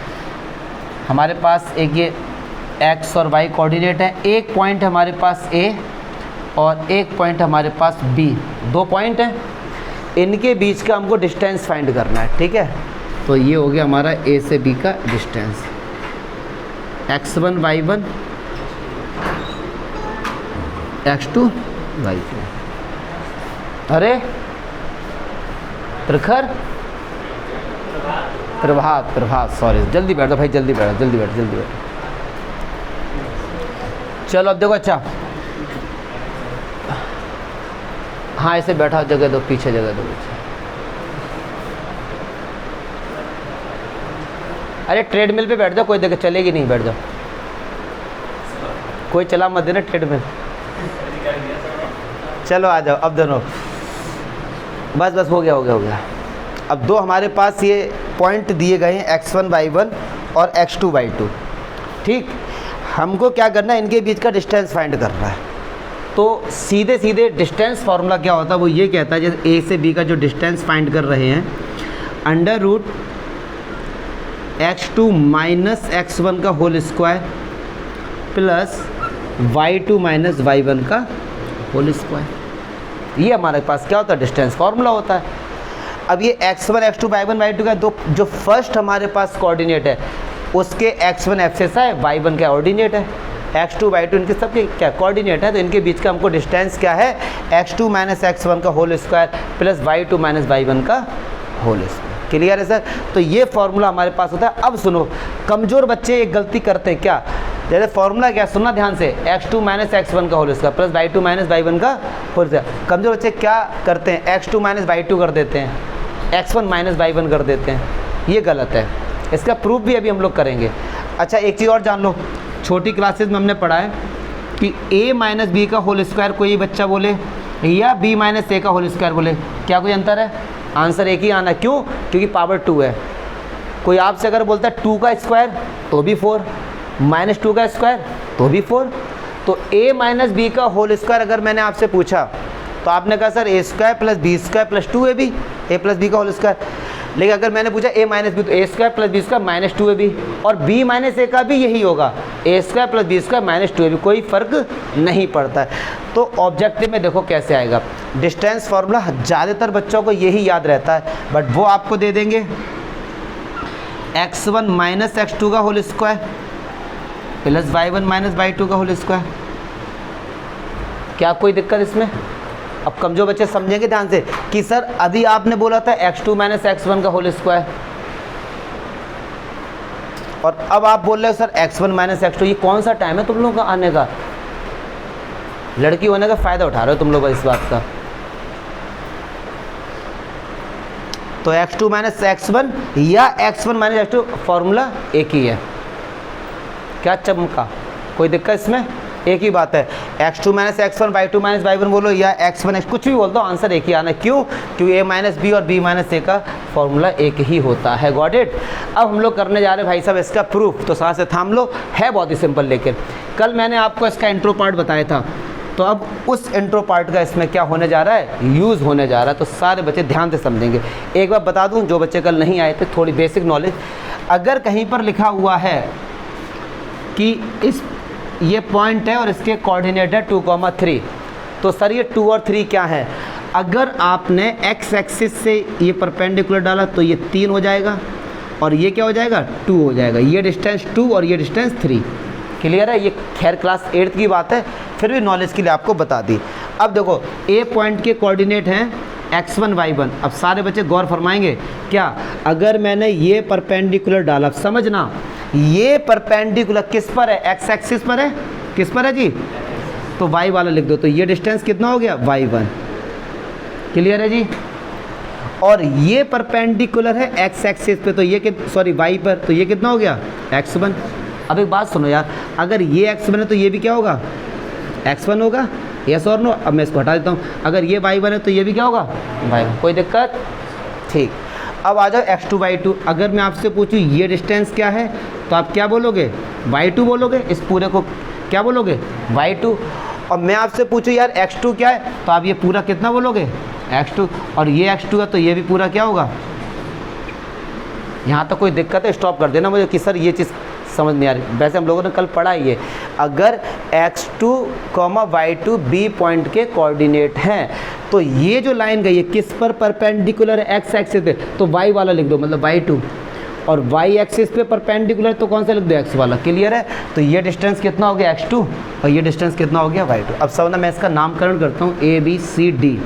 हमारे पास एक ये एक्स और वाई कोऑर्डिनेट है, एक पॉइंट हमारे पास ए और एक पॉइंट हमारे पास बी, 2 पॉइंट हैं, इनके बीच का हमको डिस्टेंस फाइंड करना है, ठीक है। तो ये हो गया हमारा ए से बी का distance, x1 y1 x2 y2। अरे प्रभात सॉरी, जल्दी बैठ जाओ भाई, जल्दी बैठो। चलो अब देखो, अच्छा हाँ ऐसे बैठा, जगह दो पीछे, जगह दो पीछे। अरे ट्रेडमिल पे बैठ जाओ, कोई देखे चलेगी नहीं, बैठ जाओ, कोई चला मत देना ट्रेडमिल। चलो आ जाओ, अब दोनों बस हो गया। अब दो हमारे पास ये पॉइंट दिए गए हैं, x1 y1 और x2 y2, ठीक। हमको क्या करना है, इनके बीच का डिस्टेंस फाइंड करना है। तो सीधे डिस्टेंस फार्मूला क्या होता है, वो ये कहता है, जैसे ए से बी का जो डिस्टेंस फाइंड कर रहे हैं, under root x2 minus x1 का whole square plus y2 minus y1 का होल स्क्वायर। ये हमारे पास क्या होता है, डिस्टेंस फार्मूला होता है। अब ये x1 x2 y1 y2 का दो जो फर्स्ट हमारे पास कोऑर्डिनेट है उसके x1 एक्सेस है, y1 का ऑर्डिनेट है, x2 y2 इनके सबके क्या कोऑर्डिनेट है, तो इनके बीच का हमको डिस्टेंस क्या है x2 माइनस x1 का whole square plus y2 minus y1 का होल स्क्वायर। क्लियर है सर? तो ये फॉर्मूला हमारे पास होता है। अब सुनो, कमज़ोर बच्चे एक गलती करते हैं क्या, जैसे फॉर्मूला क्या सुनना ध्यान से, x2 माइनस x1 का whole square plus y2 minus y1 का होल स्क्वायर। कमज़ोर बच्चे क्या करते हैं, x2 माइनस y2 कर देते हैं, x1 माइनस y1 कर देते हैं, ये गलत है। इसका प्रूफ भी अभी हम लोग करेंगे। अच्छा एक चीज़ और जान लो, छोटी क्लासेस में हमने पढ़ा है कि a माइनस बी का होल स्क्वायर कोई बच्चा बोले या b माइनस ए का होल स्क्वायर बोले, क्या कोई अंतर है? आंसर एक ही आना। क्यों? क्योंकि पावर 2 है। कोई आपसे अगर बोलता है 2 का स्क्वायर तो भी 4, माइनस 2 का स्क्वायर तो भी 4। तो a माइनस बी का होल स्क्वायर अगर मैंने आपसे पूछा तो आपने कहा sir a square plus B square plus 2ab, a plus b का होल स्क्वायर। लेकिन अगर मैंने पूछा a माइनस बी तो a square plus B square minus 2ab, और b माइनस ए का भी यही होगा, a square plus B square minus 2ab, कोई फ़र्क नहीं पड़ता है। तो ऑब्जेक्टिव में देखो कैसे आएगा, डिस्टेंस फार्मूला ज़्यादातर बच्चों को यही याद रहता है, बट वो आपको दे देंगे x1 माइनस x2 का whole square plus y1 minus y2 का होल स्क्वायर। क्या कोई दिक्कत इसमें? अब कमजोर बच्चे समझेंगे ध्यान से कि सर अभी आपने बोला था x2 माइनस x1 का होल स्क्वायर, और अब आप बोल रहे हो सर x1 माइनस x2। ये कौन सा टाइम है तुम लोगों का आने का? लड़की होने का फ़ायदा उठा रहे हो तुम लोग इस बात का। तो x2 माइनस x1 या x1 माइनस x2 फॉर्मूला एक ही है। क्या चमका? कोई दिक्कत इसमें? एक ही बात है, x2 minus x1 y2 minus y1 बोलो या x1 x कुछ भी बोल दो, आंसर एक ही आना। क्यों? क्योंकि a माइनस बी और b माइनस ए का फॉर्मूला एक ही होता है। Got it? अब हम लोग करने जा रहे हैं भाई साहब इसका प्रूफ, तो साथ से थाम लो, है बहुत ही सिंपल। लेकिन कल मैंने आपको इसका इंट्रो पार्ट बताया था, तो अब उस इंट्रो पार्ट का इसमें क्या होने जा रहा है, यूज़ होने जा रहा है। तो सारे बच्चे ध्यान से समझेंगे। एक बार बता दूं, जो बच्चे कल नहीं आए थे, थोड़ी बेसिक नॉलेज, अगर कहीं पर लिखा हुआ है कि ये पॉइंट है और इसके कोऑर्डिनेट है 2,3, तो सर ये 2 और 3 क्या है? अगर आपने x एक्सिस से ये परपेंडिकुलर डाला तो ये 3 हो जाएगा, और ये क्या हो जाएगा, 2 हो जाएगा। ये डिस्टेंस 2 और ये डिस्टेंस 3। क्लियर है? ये खैर क्लास 8th की बात है, फिर भी नॉलेज के लिए आपको बता दी। अब देखो a पॉइंट के कोऑर्डिनेट हैं x1 y1। अब सारे बच्चे गौर फरमाएंगे क्या, अगर मैंने ये परपेंडिकुलर डाला, समझना ये परपेंडिकुलर किस पर है, x एक्सिस पर है, किस पर है जी, तो y वाला लिख दो। तो ये डिस्टेंस कितना हो गया, y1। क्लियर है जी? और ये परपेंडिकुलर है x एक्सिस पे, तो ये y पर, तो ये कितना हो गया, x1। अब एक बात सुनो यार, अगर ये x1 है तो ये भी क्या होगा, x1 होगा। यस और नो? अब मैं इसको हटा देता हूँ। अगर ये y1 है तो ये भी क्या होगा, y1। कोई दिक्कत? ठीक। अब आ जाओ x2 y2। अगर मैं आपसे पूछूँ ये डिस्टेंस क्या है, तो आप क्या बोलोगे, y2 बोलोगे। इस पूरे को क्या बोलोगे, y2। और मैं आपसे पूछूँ यार x2 क्या है, तो आप ये पूरा कितना बोलोगे, x2। और ये x2 है तो ये भी पूरा क्या होगा। यहाँ तक कोई दिक्कत है? स्टॉप कर देना मुझे कि सर ये चीज़ समझ नहीं आ रही। वैसे हम लोगों ने कल पढ़ा ही है, अगर x2, y2 b पॉइंट के कोऑर्डिनेट हैं, तो ये जो लाइन गई है किस पर परपेंडिकुलर है, x एक्सिस पे, तो y वाला लिख दो, मतलब y2। और y एक्सिस पे परपेंडिकुलर तो कौन सा लिख दो, x वाला। क्लियर है? तो ये डिस्टेंस कितना हो गया, x2, और ये डिस्टेंस कितना हो गया, y2। अब समझना, मैं इसका नामकरण करता हूँ a b c d।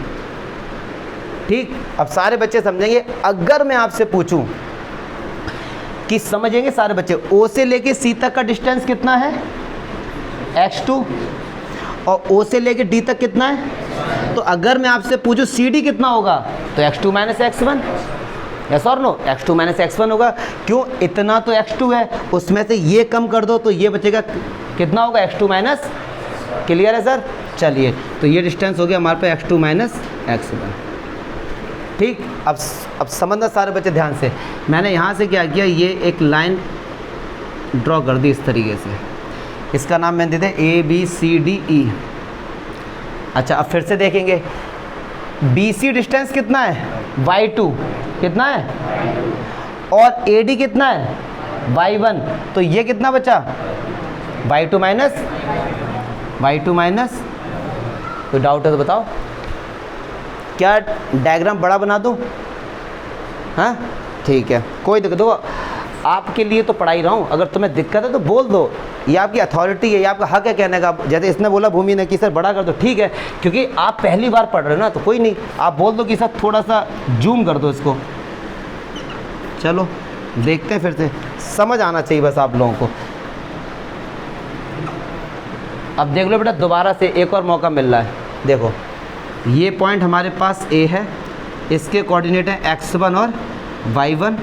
ठीक, अब सारे बच्चे समझेंगे। अगर मैं आपसे पूछूं कि समझेंगे सारे बच्चे, O से लेके C तक का डिस्टेंस कितना है, x2, और O से लेके D तक कितना है, तो अगर मैं आपसे पूछूं CD कितना होगा, तो x2 माइनस x1। यस और नो, x2 माइनस x1 होगा। क्यों? इतना तो x2 है, उसमें से ये कम कर दो तो ये बचेगा, कितना होगा, x2 माइनस। क्लियर है सर? चलिए, तो ये डिस्टेंस हो गया हमारे पे x2 माइनस x1। ठीक, अब समझना सारे बच्चे ध्यान से। मैंने यहाँ से क्या किया, ये एक लाइन ड्रॉ कर दी इस तरीके से, इसका नाम मैंने दे दिया ABCDE। अच्छा, अब फिर से देखेंगे, BC डिस्टेंस कितना है, y2 कितना है, और AD कितना है, y1। तो ये कितना बचा, y2 माइनस। कोई डाउट है तो बताओ। क्या डायग्राम बड़ा बना दूँ? हाँ ठीक है, कोई दिक्कत हो, आपके लिए तो पढ़ाई रहा हूँ, अगर तुम्हें दिक्कत है तो बोल दो, ये आपकी अथॉरिटी है, ये आपका हक है कहने का। जैसे इसने बोला भूमि ने कि सर बड़ा कर दो, ठीक है, क्योंकि आप पहली बार पढ़ रहे हो ना, तो कोई नहीं, आप बोल दो कि सर थोड़ा सा जूम कर दो इसको। चलो देखते हैं, फिर से समझ आना चाहिए बस आप लोगों को। अब देख लो बेटा, दोबारा से एक और मौका मिल रहा है। देखो ये पॉइंट हमारे पास ए है, इसके कोऑर्डिनेट है x1 और y1,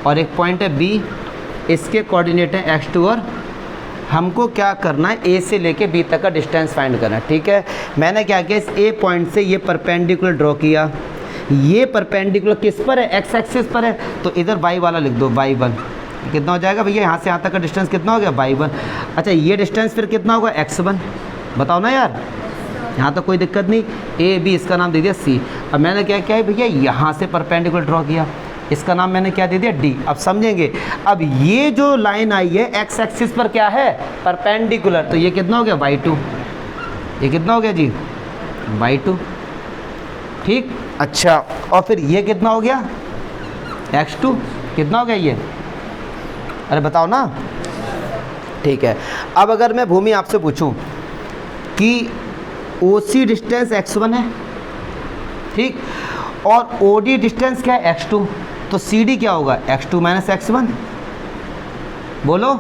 और एक पॉइंट है बी, इसके कोऑर्डिनेट है x2 और हमको क्या करना है, ए से लेके बी तक का डिस्टेंस फाइंड करना है। ठीक है, मैंने क्या किया, इस ए पॉइंट से ये परपेंडिकुलर ड्रॉ किया, ये परपेंडिकुलर किस पर है, एक्स एक्सिस पर है, तो इधर y वाला लिख दो, y1 कितना हो जाएगा भैया, यहाँ से यहाँ तक का डिस्टेंस कितना हो गया, y1। अच्छा ये डिस्टेंस फिर कितना होगा, x1, बताओ ना यार, यहाँ तो कोई दिक्कत नहीं। ए बी, इसका नाम दे दिया सी। अब मैंने क्या किया है भैया, यहाँ से परपेंडिकुलर ड्रॉ किया, इसका नाम मैंने क्या दे दिया, डी। अब समझेंगे, अब ये जो लाइन आई है एक्स एक्सिस पर क्या है, परपेंडिकुलर, तो ये कितना हो गया, y2, ये कितना हो गया जी, y2, ठीक। अच्छा और फिर ये कितना हो गया, x2, कितना हो गया ये, अरे बताओ ना, ठीक है। अब अगर मैं भूमि आपसे पूछूं कि OC डिस्टेंस x1 है, ठीक, और OD डिस्टेंस क्या है, x2, तो CD क्या होगा, x2 माइनस x1, बोलो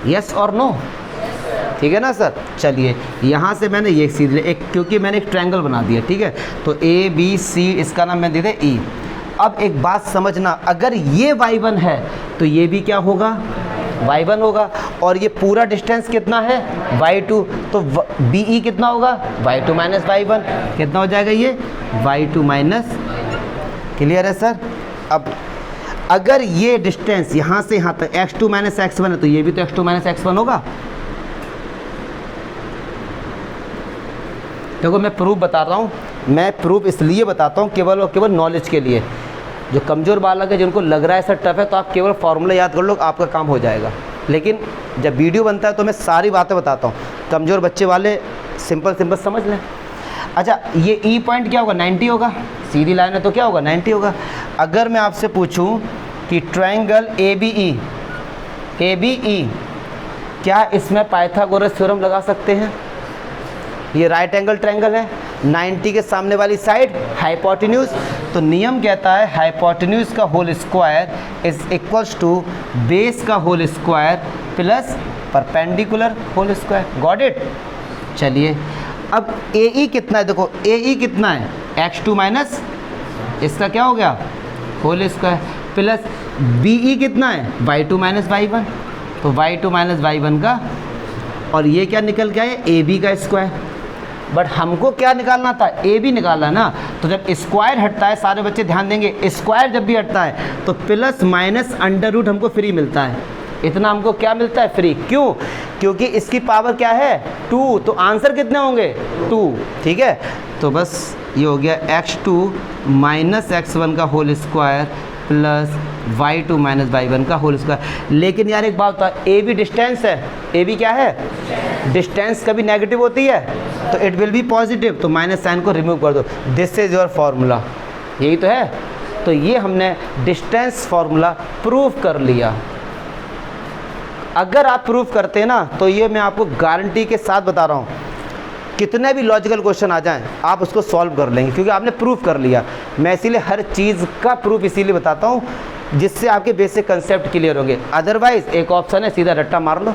यस और नो, ठीक है ना सर। चलिए यहाँ से मैंने ये सीध लिया एक, क्योंकि मैंने एक ट्रायंगल बना दिया, ठीक है, तो ABC, इसका नाम मैंने दे दिया E। अब एक बात समझना, अगर ये y1 है तो ये भी क्या होगा, y1 होगा, और ये पूरा डिस्टेंस कितना है, y2, तो BE कितना होगा, y2 माइनस y1, कितना हो जाएगा ये, y2 माइनस, क्लियर है सर। अब अगर ये डिस्टेंस यहाँ से यहाँ तक x2 माइनस x1 है, तो ये भी तो x2 माइनस x1 होगा। देखो मैं प्रूफ बता रहा हूँ, मैं प्रूफ इसलिए बताता हूँ केवल और केवल नॉलेज के लिए। जो कमज़ोर बालक है, जिनको लग रहा है सर टफ है, तो आप केवल फार्मूला याद कर लो, आपका काम हो जाएगा। लेकिन जब वीडियो बनता है तो मैं सारी बातें बताता हूँ, कमज़ोर बच्चे वाले सिंपल सिंपल समझ लें। अच्छा ये ई पॉइंट क्या होगा, 90 होगा, सीधी लाइन है तो क्या होगा, 90 होगा। अगर मैं आपसे पूछूँ कि ट्रायंगल ABE, क्या इसमें पाइथागोरस थ्योरम लगा सकते हैं, ये राइट एंगल ट्रायंगल है, 90 के सामने वाली साइड हाइपोटेन्यूज, तो नियम कहता है हाइपोटेन्यूज का whole square is equals to base का whole square plus perpendicular whole square. Got it. चलिए अब AE कितना है, देखो AE कितना है, x2 माइनस इसका क्या हो गया, होल स्क्वायर, प्लस BE कितना है, y2 माइनस y1, तो y2 माइनस y1 का, और ये क्या निकल के आया, AB का स्क्वायर। बट हमको क्या निकालना था, ए बी निकालना ना, तो जब स्क्वायर हटता है, सारे बच्चे ध्यान देंगे, स्क्वायर जब भी हटता है तो प्लस माइनस अंडर रूट हमको फ्री मिलता है, इतना हमको क्या मिलता है, फ्री। क्यों, क्योंकि इसकी पावर क्या है, 2, तो आंसर कितने होंगे, 2, ठीक है। तो बस ये हो गया x2 माइनस x1 का whole square plus y2 minus y1 का होल स्क्वायर। लेकिन यार एक बात होता है, ए बी डिस्टेंस है, ए बी क्या है, डिस्टेंस कभी नेगेटिव होती है तो इट विल बी पॉजिटिव, तो माइनस साइन को रिमूव कर दो, दिस इज योर फार्मूला, यही तो है। तो ये हमने डिस्टेंस फार्मूला प्रूव कर लिया। अगर आप प्रूव करते हैं ना, तो ये मैं आपको गारंटी के साथ बता रहा हूँ, कितने भी लॉजिकल क्वेश्चन आ जाएं आप उसको सॉल्व कर लेंगे, क्योंकि आपने प्रूफ कर लिया। मैं इसीलिए हर चीज़ का प्रूफ इसीलिए बताता हूँ जिससे आपके बेसिक कंसेप्ट क्लियर होंगे। अदरवाइज एक ऑप्शन है, सीधा रट्टा मार लो,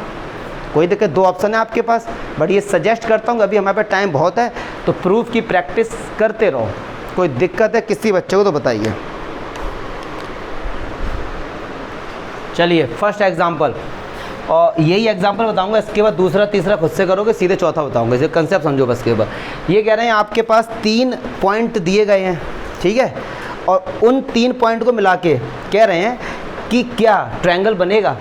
कोई दिक्कत, 2 ऑप्शन है आपके पास, बट ये सजेस्ट करता हूँ, अभी हमारे पास टाइम बहुत है, तो प्रूफ की प्रैक्टिस करते रहो। कोई दिक्कत है किसी बच्चे को तो बताइए। चलिए फर्स्ट एग्जाम्पल, और यही एग्जाम्पल बताऊंगा, इसके बाद दूसरा तीसरा खुद से करोगे, सीधे चौथा बताऊंगा, इसे कंसेप्ट समझो बस। के बाद ये कह रहे हैं आपके पास 3 पॉइंट दिए गए हैं, ठीक है, और उन 3 पॉइंट को मिला के कह रहे हैं कि क्या ट्रायंगल बनेगा।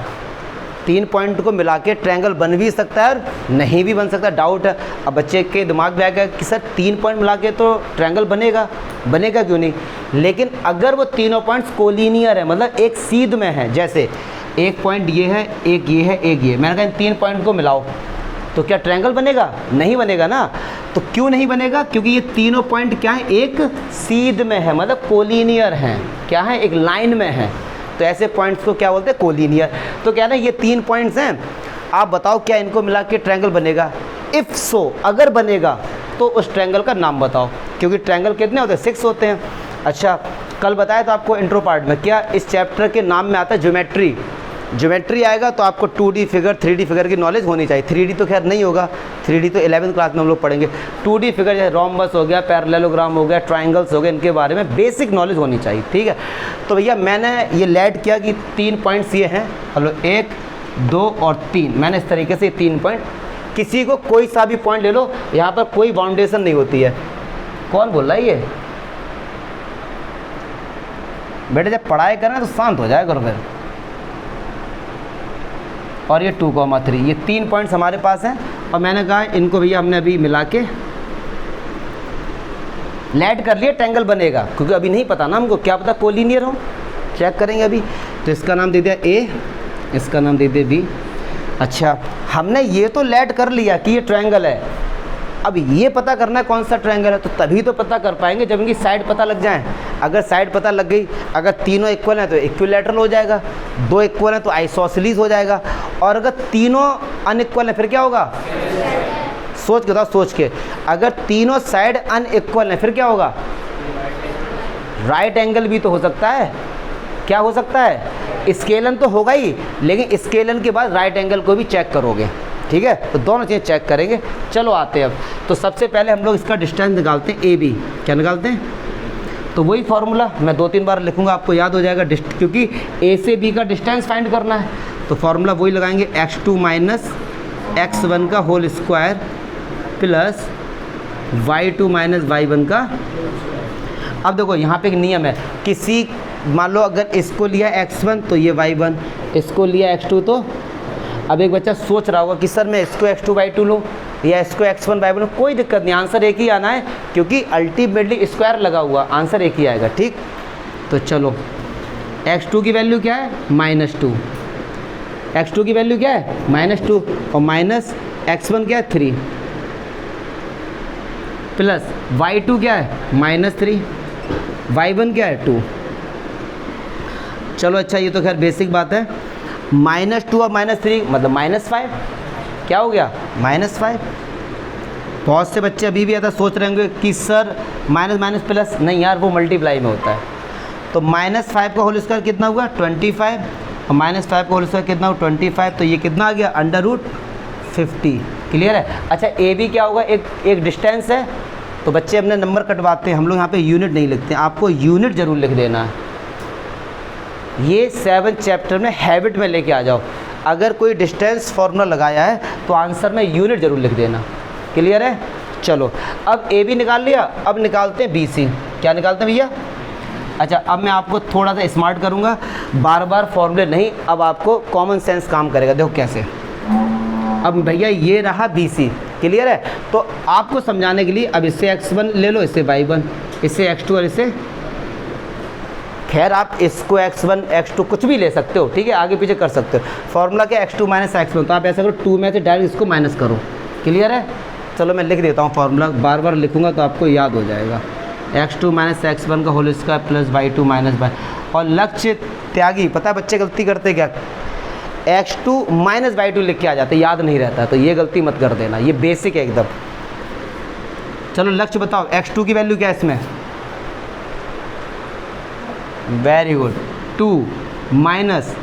3 पॉइंट को मिला के ट्रायंगल बन भी सकता है और नहीं भी बन सकता, डाउट है। अब बच्चे के दिमाग में आएगा कि सर 3 पॉइंट मिला के तो ट्रायंगल बनेगा, बनेगा क्यों नहीं। लेकिन अगर वो तीनों पॉइंट्स कोलिनियर है, मतलब एक सीध में है, जैसे एक पॉइंट ये है, एक ये है, एक ये, मैंने कहा इन 3 पॉइंट को मिलाओ तो क्या ट्रायंगल बनेगा, नहीं बनेगा ना। तो क्यों नहीं बनेगा? क्योंकि ये तीनों पॉइंट क्या है, एक सीध में है, मतलब कोलिनियर हैं। क्या है? एक लाइन में है। तो ऐसे पॉइंट्स को क्या बोलते हैं? कोलिनियर। तो क्या ना, ये 3 पॉइंट्स हैं, आप बताओ क्या इनको मिला के ट्रायंगल बनेगा? इफ़ सो, अगर बनेगा तो उस ट्रायंगल का नाम बताओ, क्योंकि ट्रायंगल कितने होते हैं? 6 होते हैं। अच्छा, कल बताया था आपको इंट्रो पार्ट में, क्या इस चैप्टर के नाम में आता है ज्योमेट्री। ज्योमेट्री आएगा तो आपको 2D फिगर 3D फिगर की नॉलेज होनी चाहिए। 3D तो खैर नहीं होगा, 3D तो 11th क्लास में हम लोग पढ़ेंगे। 2D फिगर जैसे रोम्बस हो गया, पैरेललोग्राम हो गया, ट्रायंगल्स हो गए, इनके बारे में बेसिक नॉलेज होनी चाहिए। ठीक है, तो भैया मैंने ये लेट किया कि 3 पॉइंट्स ये हैं, हेलो 1 2 और 3। मैंने इस तरीके से 3 पॉइंट, किसी को कोई सा भी पॉइंट ले लो, यहाँ पर कोई बाउंडेशन नहीं होती है। कौन बोल रहा है ये? बेटे जब पढ़ाई करना तो शांत हो जाए करो फिर। और ये 2,3, ये 3 पॉइंट्स हमारे पास हैं, और मैंने कहा इनको भैया हमने अभी मिला के लेट कर लिया, ट्रायंगल बनेगा। क्योंकि अभी नहीं पता ना हमको, क्या पता कोलिनियर हो, चेक करेंगे अभी। तो इसका नाम दे दिया ए, इसका नाम दे दिया बी। अच्छा, हमने ये तो लेट कर लिया कि ये ट्रायंगल है। अब ये पता करना है कौन सा ट्रायंगल है, तो तभी तो पता कर पाएंगे जब इनकी साइड पता लग जाए। अगर साइड पता लग गई, अगर तीनों इक्वल हैं तो इक्विलैटरल हो जाएगा, 2 इक्वल हैं तो आइसोसेलेस हो जाएगा, और अगर तीनों अनइक्वल हैं फिर क्या होगा? सोच के बताओ, सोच के। अगर तीनों साइड अनइक्वल हैं फिर क्या होगा? राइट एंगल भी तो हो सकता है। क्या हो सकता है? स्केलन तो होगा ही, लेकिन स्केलन के बाद राइट एंगल को भी चेक करोगे। ठीक है, तो दोनों चीज़ें चेक करेंगे। चलो आते हैं अब। तो सबसे पहले हम लोग इसका डिस्टेंस निकालते हैं, ए बी। क्या निकालते हैं? तो वही फार्मूला मैं 2-3 बार लिखूंगा, आपको याद हो जाएगा, क्योंकि ए से बी का डिस्टेंस फाइंड करना है। तो फार्मूला वही लगाएंगे, x2 माइनस x1 का whole square plus y2 minus y1 का। अब देखो यहाँ पे एक नियम है, किसी मान लो अगर इसको लिया x1 तो ये y1, इसको लिया x2 तो। अब एक बच्चा सोच रहा होगा कि सर मैं इसको x2 y2 लूँ या इसको x1 y1 लूँ, कोई दिक्कत नहीं, आंसर एक ही आना है, क्योंकि अल्टीमेटली स्क्वायर लगा हुआ, आंसर एक ही आएगा। ठीक, तो चलो x2 की वैल्यू क्या है? -2। x2 की वैल्यू क्या है? -2, और माइनस x1 क्या है? 3, प्लस y2 क्या है? -3, y1 क्या है? 2। चलो अच्छा, ये तो खैर बेसिक बात है। -2 और -3 मतलब -5। क्या हो गया? -5। बहुत से बच्चे अभी भी ऐसा सोच रहे होंगे कि सर माइनस माइनस प्लस, नहीं यार वो मल्टीप्लाई में होता है। तो -5 का होल स्क्वायर कितना हुआ? 25, और -5 का होल स्क्वायर कितना हुआ? 25। तो ये कितना आ गया? √50। क्लियर है? अच्छा, ए बी क्या होगा? एक डिस्टेंस है, तो बच्चे अपने नंबर कटवाते हैं, हम लोग यहाँ पे यूनिट नहीं लिखते, आपको यूनिट ज़रूर लिख देना है। ये 7th चैप्टर में हैबिट में लेके आ जाओ। अगर कोई डिस्टेंस फार्मूला लगाया है तो आंसर में यूनिट ज़रूर लिख देना। क्लियर है? चलो, अब ए बी निकाल लिया, अब निकालते हैं बी सी। क्या निकालते हैं भैया? अच्छा, अब मैं आपको थोड़ा सा स्मार्ट करूँगा, बार बार फॉर्मूले नहीं, अब आपको कॉमन सेंस काम करेगा। देखो कैसे। अब भैया ये रहा बी सी। क्लियर है? तो आपको समझाने के लिए अब इससे x1 ले लो, इससे y1, इससे x2 और इससे, खैर आप इसको x1 x2 कुछ भी ले सकते हो। ठीक है, आगे पीछे कर सकते हो। फॉर्मूला क्या? x2 माइनस x1, तो आप ऐसा करो 2 में से डायरेक्ट इसको माइनस करो। क्लियर है? चलो मैं लिख देता हूँ फार्मूला, बार बार लिखूँगा तो आपको याद हो जाएगा। x2 माइनस x1 का whole square plus y2 minus y। और लक्ष्य त्यागी, पता है बच्चे गलती करते क्या? x2 माइनस y2 लिख के आ जाते, याद नहीं रहता, तो ये गलती मत कर देना, ये बेसिक है एकदम। चलो लक्ष्य बताओ, x2 की वैल्यू क्या है इसमें? वेरी गुड, 2 माइनस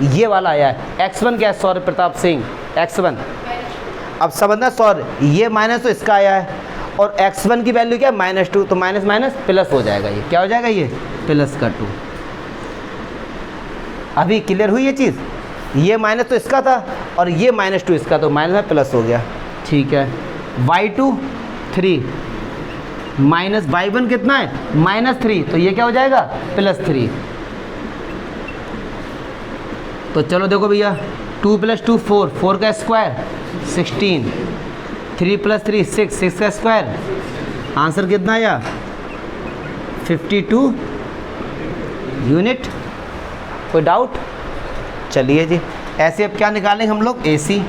ये वाला आया है, x1 क्या है? सौर्य प्रताप सिंह, x1। अब समझना सौर्य, ये माइनस तो इसका आया है, और x1 की वैल्यू क्या है? -2, तो माइनस माइनस प्लस हो जाएगा। ये क्या हो जाएगा? ये प्लस का 2। अभी क्लियर हुई ये चीज़? ये माइनस तो इसका था और ये -2 इसका, तो माइनस में प्लस हो गया। ठीक है, y2 3 माइनस y1 कितना है? -3, तो ये क्या हो जाएगा? +3। तो चलो देखो भैया, 2 + 2 4, 4 का स्क्वायर 16, 3 + 3 6, 6 का स्क्वायर, आंसर कितना आया? 52 यूनिट। कोई डाउट? चलिए जी, ऐसे अब क्या निकालेंगे हम लोग? AC।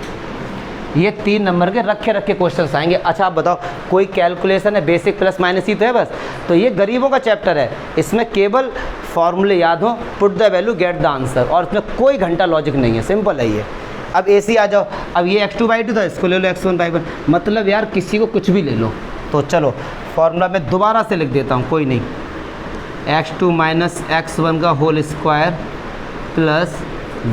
ये 3 नंबर के रखे रखे क्वेश्चंस आएंगे। अच्छा आप बताओ, कोई कैलकुलेशन है, बेसिक प्लस माइनस ही तो है बस। तो ये गरीबों का चैप्टर है, इसमें केवल फॉर्मूले याद हो, put the value get the answer, और इसमें कोई घंटा लॉजिक नहीं है, सिंपल है ये। अब AC आ जाओ, अब ये x2/2 था, इसको ले लो x1/1, मतलब यार किसी को कुछ भी ले लो। तो चलो फॉर्मूला मैं दोबारा से लिख देता हूँ, कोई नहीं, x2 माइनस x1 का whole square plus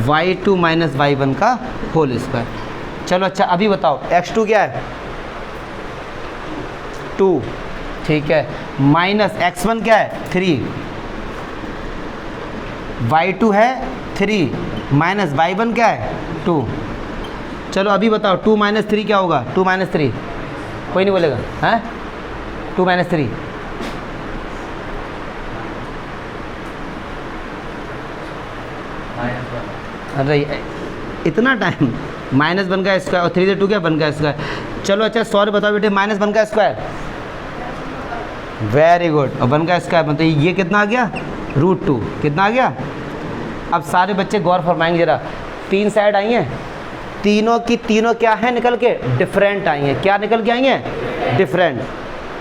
y2 minus y1 का होल स्क्वायर। चलो अच्छा अभी बताओ, x2 क्या है 2, ठीक है, माइनस x1 क्या है 3, y2 है 3, माइनस y1 क्या है 2। चलो अभी बताओ 2 माइनस 3 क्या होगा, 2 माइनस 3 कोई नहीं बोलेगा, हैं 2 माइनस 3 अरे इतना टाइम, -1 का स्क्वायर और 3 से 2 क्या बन का स्क्वायर। चलो अच्छा सॉरी बताओ बेटे, -1 का स्क्वायर, वेरी गुड, और 1 का स्क्वायर मतलब ये कितना आ गया √2, कितना आ गया। अब सारे बच्चे गौर फरमाएंगे जरा, 3 साइड आई हैं, तीनों की तीनों क्या है निकल के डिफरेंट आई हैं, क्या निकल के आई हैं डिफरेंट,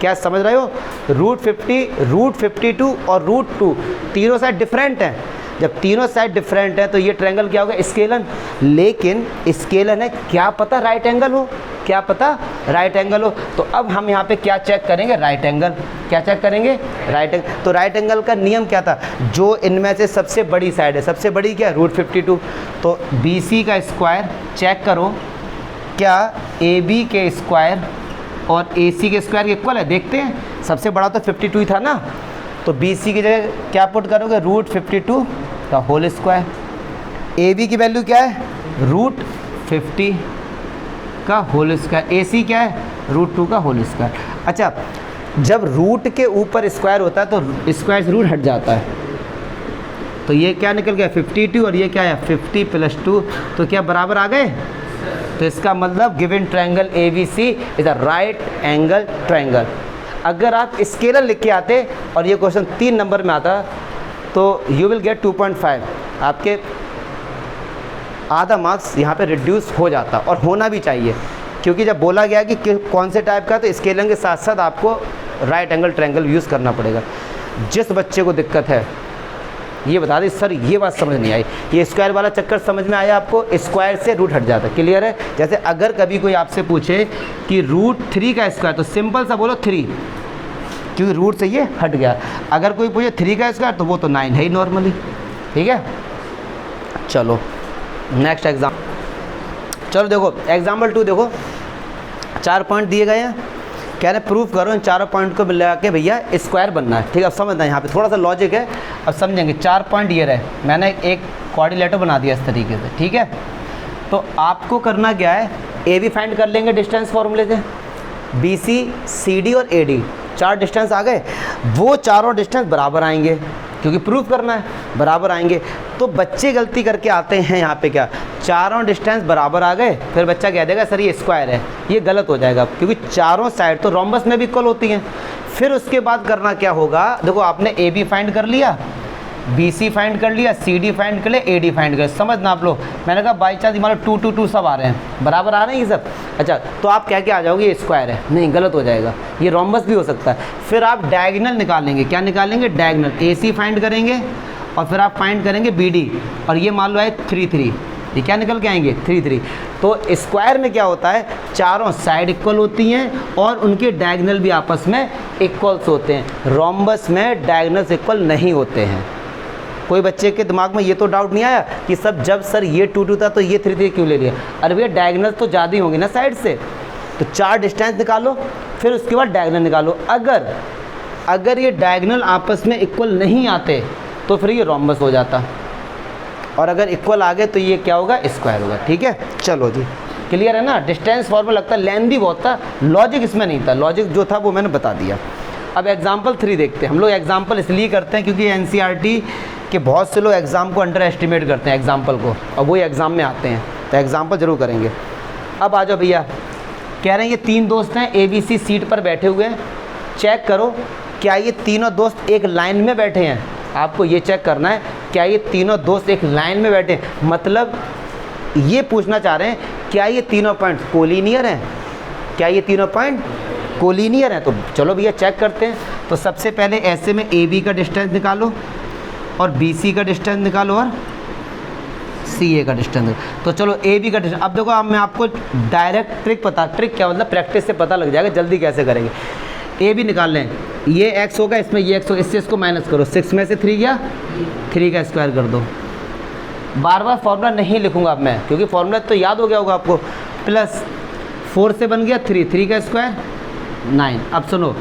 क्या समझ रहे हो, √50 √52 और √2 तीनों साइड डिफरेंट हैं। जब तीनों साइड डिफरेंट है तो ये ट्रायंगल क्या होगा स्केलन, लेकिन स्केलन है, क्या पता राइट एंगल हो, क्या पता राइट एंगल हो। तो अब हम यहाँ पे क्या चेक करेंगे, राइट एंगल, क्या चेक करेंगे राइट एंगल। तो राइट एंगल का नियम क्या था, जो इनमें से सबसे बड़ी साइड है, सबसे बड़ी क्या है √52, तो BC का स्क्वायर चेक करो क्या AB के स्क्वायर और AC के स्क्वायर इक्वल है, देखते हैं, सबसे बड़ा तो 52 ही था ना, तो BC की जगह क्या पुट करोगे √52 का होल स्क्वायर, AB की वैल्यू क्या है √50 का होल स्क्वायर, AC क्या है √2 का होल स्क्वायर। अच्छा जब रूट के ऊपर स्क्वायर होता है तो स्क्वायर से रूट हट जाता है, तो ये क्या निकल गया 52 और ये क्या है 50 + 2, तो क्या बराबर आ गए। तो इसका मतलब given triangle ABC is a right angle triangle. अगर आप स्केलर लिख के आते और ये क्वेश्चन 3 नंबर में आता तो यू विल गेट 2.5, आपके आधा मार्क्स यहाँ पे रिड्यूस हो जाता, और होना भी चाहिए, क्योंकि जब बोला गया कि कौन से टाइप का, तो स्केलिंग के साथ साथ आपको राइट एंगल ट्रायंगल यूज़ करना पड़ेगा। जिस बच्चे को दिक्कत है ये बता दें सर ये बात समझ नहीं आई, ये स्क्वायर वाला चक्कर समझ में आया आपको, स्क्वायर से रूट हट जाता है, क्लियर है। जैसे अगर कभी कोई आपसे पूछे कि √3 का स्क्वायर, तो सिंपल सा बोलो 3, क्योंकि रूट से ये हट गया। अगर कोई पूछे 3 का स्क्वायर तो वो तो 9 है ही नॉर्मली, ठीक है। चलो नेक्स्ट एग्जाम, चलो देखो एग्जाम्पल 2 देखो, 4 पॉइंट दिए गए हैं, कह रहे प्रूफ करो इन चारों पॉइंट को मिला के भैया स्क्वायर बनना है, ठीक है। अब समझना है यहाँ पे थोड़ा सा लॉजिक है, अब समझेंगे। 4 पॉइंट ये रहे, मैंने एक कोऑर्डिनेटर बना दिया इस तरीके से, ठीक है। तो आपको करना क्या है, AB फाइंड कर लेंगे डिस्टेंस फॉर्मूले से, BC CD और AD 4 डिस्टेंस आ गए, वो चारों डिस्टेंस बराबर आएंगे, क्योंकि प्रूफ करना है, बराबर आएंगे। तो बच्चे गलती करके आते हैं यहाँ पे, क्या चारों डिस्टेंस बराबर आ गए, फिर बच्चा कह देगा सर ये स्क्वायर है, ये गलत हो जाएगा, क्योंकि चारों साइड तो रोम्बस में भी इक्वल होती हैं। फिर उसके बाद करना क्या होगा, देखो आपने AB फाइंड कर लिया, BC फाइंड कर लिया, CD फाइंड कर लिया, AD फाइंड कर, समझना आप लोग। मैंने कहा बाई चांस मान लो 2 2 2 सब आ रहे हैं, बराबर आ रहे हैं ये सब, अच्छा तो आप क्या क्या आ जाओगे, ये स्क्वायर है, नहीं गलत हो जाएगा, ये रोम्बस भी हो सकता है। फिर आप डायगोनल निकालेंगे, क्या निकालेंगे डायगोनल, AC फाइंड करेंगे और फिर आप फाइंड करेंगे BD, और ये मान लो है 3 3, ये क्या निकल के आएंगे 3 3। तो स्क्वायर में क्या होता है, चारों साइड इक्वल होती हैं और उनके डायगोनल भी आपस में इक्वल्स होते हैं। रोम्बस में डायगोनल्स इक्वल नहीं होते हैं। कोई बच्चे के दिमाग में ये तो डाउट नहीं आया कि सब जब सर ये 2 2 था तो ये 3 3 क्यों ले लिया, अरे भैया डायगोनल तो ज़्यादा ही होंगे ना साइड से, तो 4 डिस्टेंस निकालो, फिर उसके बाद डायगोनल निकालो। अगर ये डायगोनल आपस में इक्वल नहीं आते तो फिर ये रोम्बस हो जाता, और अगर इक्वल आ गए तो ये क्या होगा, स्क्वायर होगा, ठीक है। चलो जी क्लियर है ना। डिस्टेंस फॉर्मूला लगता है लेंदी बहुत था, लॉजिक इसमें नहीं था, लॉजिक जो था वो मैंने बता दिया। अब एग्जाम्पल 3 देखते हैं। हम लोग एग्जाम्पल इसलिए करते हैं क्योंकि NCERT के बहुत से लोग एग्ज़ाम को अंडर एस्टिमेट करते हैं एग्जाम्पल को, और वो एग्ज़ाम में आते हैं, तो एग्जाम्पल ज़रूर करेंगे। अब आ जाओ भैया, कह रहे हैं ये 3 दोस्त हैं ABC सीट पर बैठे हुए हैं, चेक करो क्या ये तीनों दोस्त एक लाइन में बैठे हैं। आपको ये चेक करना है क्या ये तीनों दोस्त एक लाइन में बैठे हैं, मतलब ये पूछना चाह रहे हैं क्या ये तीनों पॉइंट कोलिनियर हैं? क्या ये तीनों पॉइंट कोलिनियर हैं? तो चलो भैया चेक करते हैं। तो सबसे पहले ऐसे में ए बी का डिस्टेंस निकालो और बी सी का डिस्टेंस निकालो और सी ए का डिस्टेंस। तो चलो ए बी का डिस्टेंस, अब देखो अब मैं आपको डायरेक्ट ट्रिक क्या मतलब प्रैक्टिस से पता लग जाएगा जल्दी कैसे करेंगे। ए बी निकाल लें, ये एक्स होगा, इसमें ये एक्स होगा, इससे इसको माइनस करो, 6 में से 3 गया, 3 का स्क्वायर कर दो। बार बार फॉर्मूला नहीं लिखूंगा अब मैं, क्योंकि फॉर्मूला तो याद हो गया होगा आपको। प्लस 4 से बन गया 3, 3 का स्क्वायर 9। अब सुनो,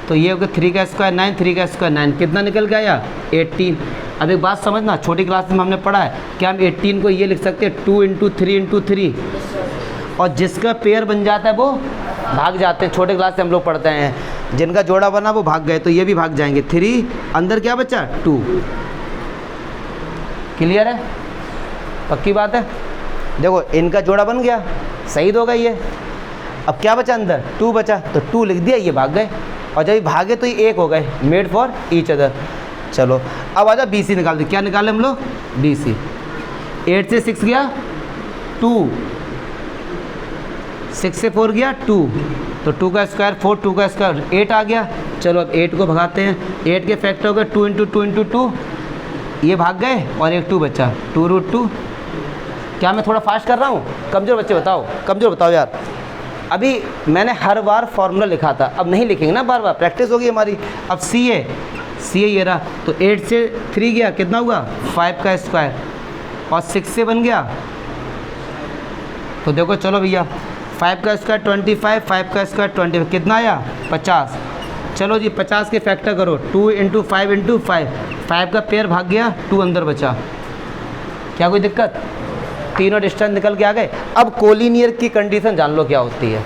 तो ये हो गया 3 का स्क्वायर 9, 3 का स्क्वायर 9, कितना निकल गया 18। अब एक बात समझना, छोटी क्लास में हमने पढ़ा है कि हम 18 को ये लिख सकते हैं 2 × 3 × 3, और जिसका पेयर बन जाता है वो भाग जाते हैं। छोटे क्लास से हम लोग पढ़ते हैं, जिनका जोड़ा बना वो भाग गए, तो ये भी भाग जाएंगे। 3 अंदर क्या बचा 2। क्लियर है? पक्की बात है? देखो इनका जोड़ा बन गया, सही होगा ये। अब क्या बचा अंदर 2 बचा, तो 2 लिख दिया, ये भाग गए, और जब ये भागे तो ये 1 हो गए, मेड फॉर ईच अदर। चलो अब आ जाओ बी सी निकाल दो। क्या निकाले हम लोग? B C. 8 से 6 गया 2, 6 से 4 गया 2, तो 2 का स्क्वायर 4, 2 का स्क्वायर 8 आ गया। चलो अब 8 को भगाते हैं, 8 के फैक्टर हो गए 2 × 2 × 2, ये भाग गए और एक 2 बचा, 2√2। क्या मैं थोड़ा फास्ट कर रहा हूँ? कमज़ोर बच्चे बताओ, कमज़ोर बताओ यार। अभी मैंने हर बार फार्मूला लिखा था, अब नहीं लिखेंगे ना बार बार, प्रैक्टिस होगी हमारी। अब सी ए ये रहा, तो 8 से 3 गया, कितना हुआ 5 का स्क्वायर, और 6 से बन गया, तो देखो चलो भैया 5 का स्क्वायर 25, 5 का स्क्वायर 25, कितना आया 50। चलो जी 50 के फैक्टर करो, 2 × 5 × 5, 5 का पेयर भाग गया, 2 अंदर बचा। क्या कोई दिक्कत? तीनों डिस्टेंस निकल के आ गए। अब कोलिनियर की कंडीशन जान लो क्या होती है।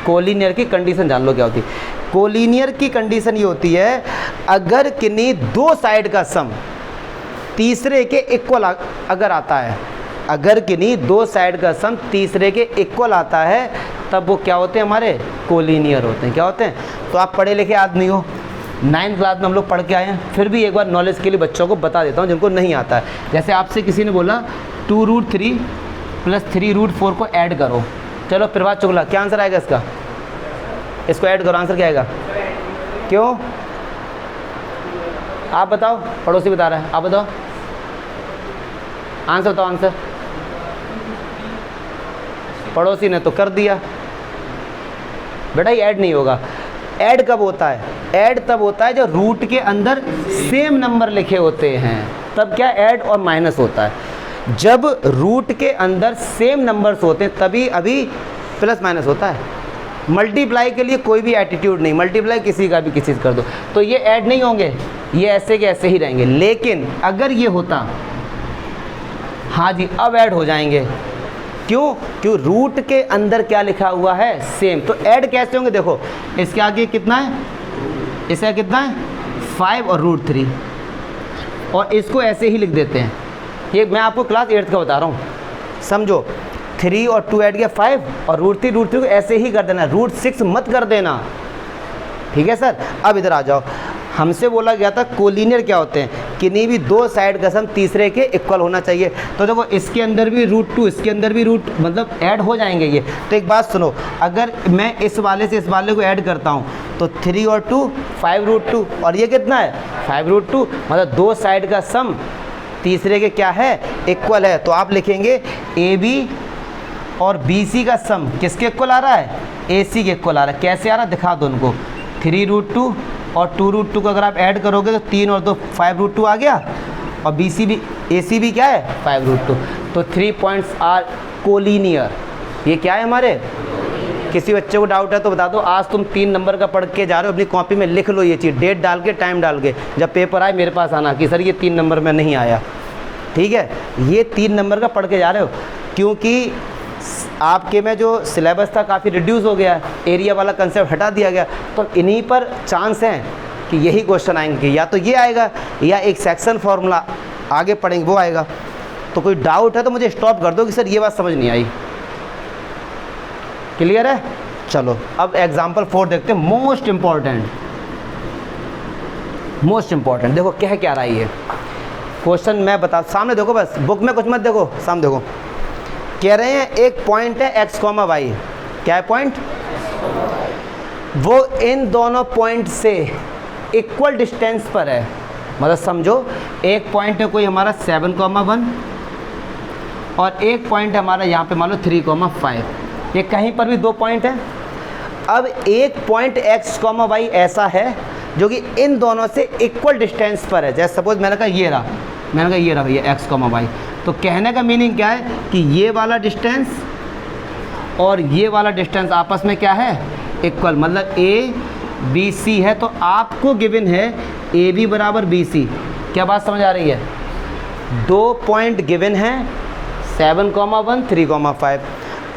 कोलिनियर की कंडीशन जान लो क्या होती है। कोलिनियर की कंडीशन ये होती है, अगर किन्हीं दो साइड का सम तीसरे के इक्वल अगर आता है, अगर किन्हीं दो साइड का सम तीसरे के इक्वल आता है, तब वो क्या होते हैं? हमारे कोलिनियर होते हैं। क्या होते हैं? तो आप पढ़े लिखे आदमी हो, 9th क्लास में हम लोग पढ़ के आए हैं, फिर भी एक बार नॉलेज के लिए बच्चों को बता देता हूँ जिनको नहीं आता है। जैसे आपसे किसी ने बोला 2√3 + 3√4 को ऐड करो, चलो प्रभात शुक्ला, क्या आंसर आएगा इसका? इसको ऐड करो, आंसर क्या आएगा? क्यों? आप बताओ, पड़ोसी बता रहा है, आप बताओ आंसर, बताओ आंसर। पड़ोसी ने तो कर दिया। बेटा ये ऐड नहीं होगा। ऐड कब होता है? ऐड तब होता है जब रूट के अंदर सेम नंबर लिखे होते हैं, तब क्या ऐड और माइनस होता है। जब रूट के अंदर सेम नंबर्स होते हैं तभी अभी प्लस माइनस होता है। मल्टीप्लाई के लिए कोई भी एटीट्यूड नहीं, मल्टीप्लाई किसी का भी किसी से कर दो, तो ये ऐड नहीं होंगे, ये ऐसे के ऐसे ही रहेंगे। लेकिन अगर ये होता, हाँ जी, अब ऐड हो जाएंगे। क्यों? क्यों? रूट के अंदर क्या लिखा हुआ है? सेम। तो ऐड कैसे होंगे? देखो इसके आगे कितना है, इसका कितना है 5 और √3, और इसको ऐसे ही लिख देते हैं। ये मैं आपको क्लास 8th का बता रहा हूँ, समझो। 3 और 2 ऐड किया 5, और √3 को ऐसे ही कर देना, √6 मत कर देना। ठीक है सर? अब इधर आ जाओ, हमसे बोला गया था कोलिनियर क्या होते हैं? किन्हीं भी दो साइड का सम तीसरे के इक्वल होना चाहिए। तो देखो इसके अंदर भी √2, इसके अंदर भी रूट, मतलब ऐड हो जाएंगे ये। तो एक बात सुनो, अगर मैं इस वाले से इस वाले को ऐड करता हूँ तो 3 और 2 5√2, और ये कितना है 5√2, मतलब दो साइड का सम तीसरे के क्या है? इक्वल है। तो आप लिखेंगे AB और BC का सम किसके इक्वल आ रहा है? AC के इक्वल आ रहा है। कैसे आ रहा है दिखा दो उनको। 3√2 और 2√2 को अगर आप ऐड करोगे तो 3 और 2 5√2 आ गया, और BC भी AC भी क्या है 5√2। तो 3 पॉइंट्स आर कोलिनियर। ये क्या है हमारे? किसी बच्चे को डाउट है तो बता दो। आज तुम 3 नंबर का पढ़ के जा रहे हो, अपनी कॉपी में लिख लो ये चीज़, डेट डाल के, टाइम डाल के। जब पेपर आए मेरे पास आना कि सर ये 3 नंबर में नहीं आया। ठीक है? ये 3 नंबर का पढ़ के जा रहे हो, क्योंकि आपके में जो सिलेबस था काफ़ी रिड्यूस हो गया, एरिया वाला कंसेप्ट हटा दिया गया। तो इन्हीं पर चांस हैं कि यही क्वेश्चन आएंगे, या तो ये आएगा या एक सेक्शन फार्मूला आगे पढ़ेंगे वो आएगा। तो कोई डाउट है तो मुझे स्टॉप कर दो कि सर ये बात समझ नहीं आई। क्लियर है? चलो अब एग्जाम्पल 4 देखते हैं। मोस्ट इम्पॉर्टेंट देखो क्या रहा है ये क्वेश्चन। मैं बता, सामने देखो, बस बुक में कुछ मत देखो, सामने देखो कह रहे हैं एक पॉइंट है एक्स कॉमा वाई, क्या है पॉइंट, वो इन दोनों पॉइंट से इक्वल डिस्टेंस पर है। मतलब समझो एक पॉइंट है कोई हमारा 7,1 और एक पॉइंट है हमारा यहाँ पे मान लो 3,5, ये कहीं पर भी दो पॉइंट है। अब एक पॉइंट एक्स कॉमा वाई ऐसा है जो कि इन दोनों से इक्वल डिस्टेंस पर है। जैसे सपोज मैंने कहा ये रहा, मैंने कहा ये रहा भैया एक्स कॉमा वाई, तो कहने का मीनिंग क्या है कि ये वाला डिस्टेंस और ये वाला डिस्टेंस आपस में क्या है, इक्वल। मतलब ए बी सी है तो आपको गिवन है ए बी बराबर बी सी। क्या बात समझ आ रही है? दो पॉइंट गिवन हैं 7,1 3,5।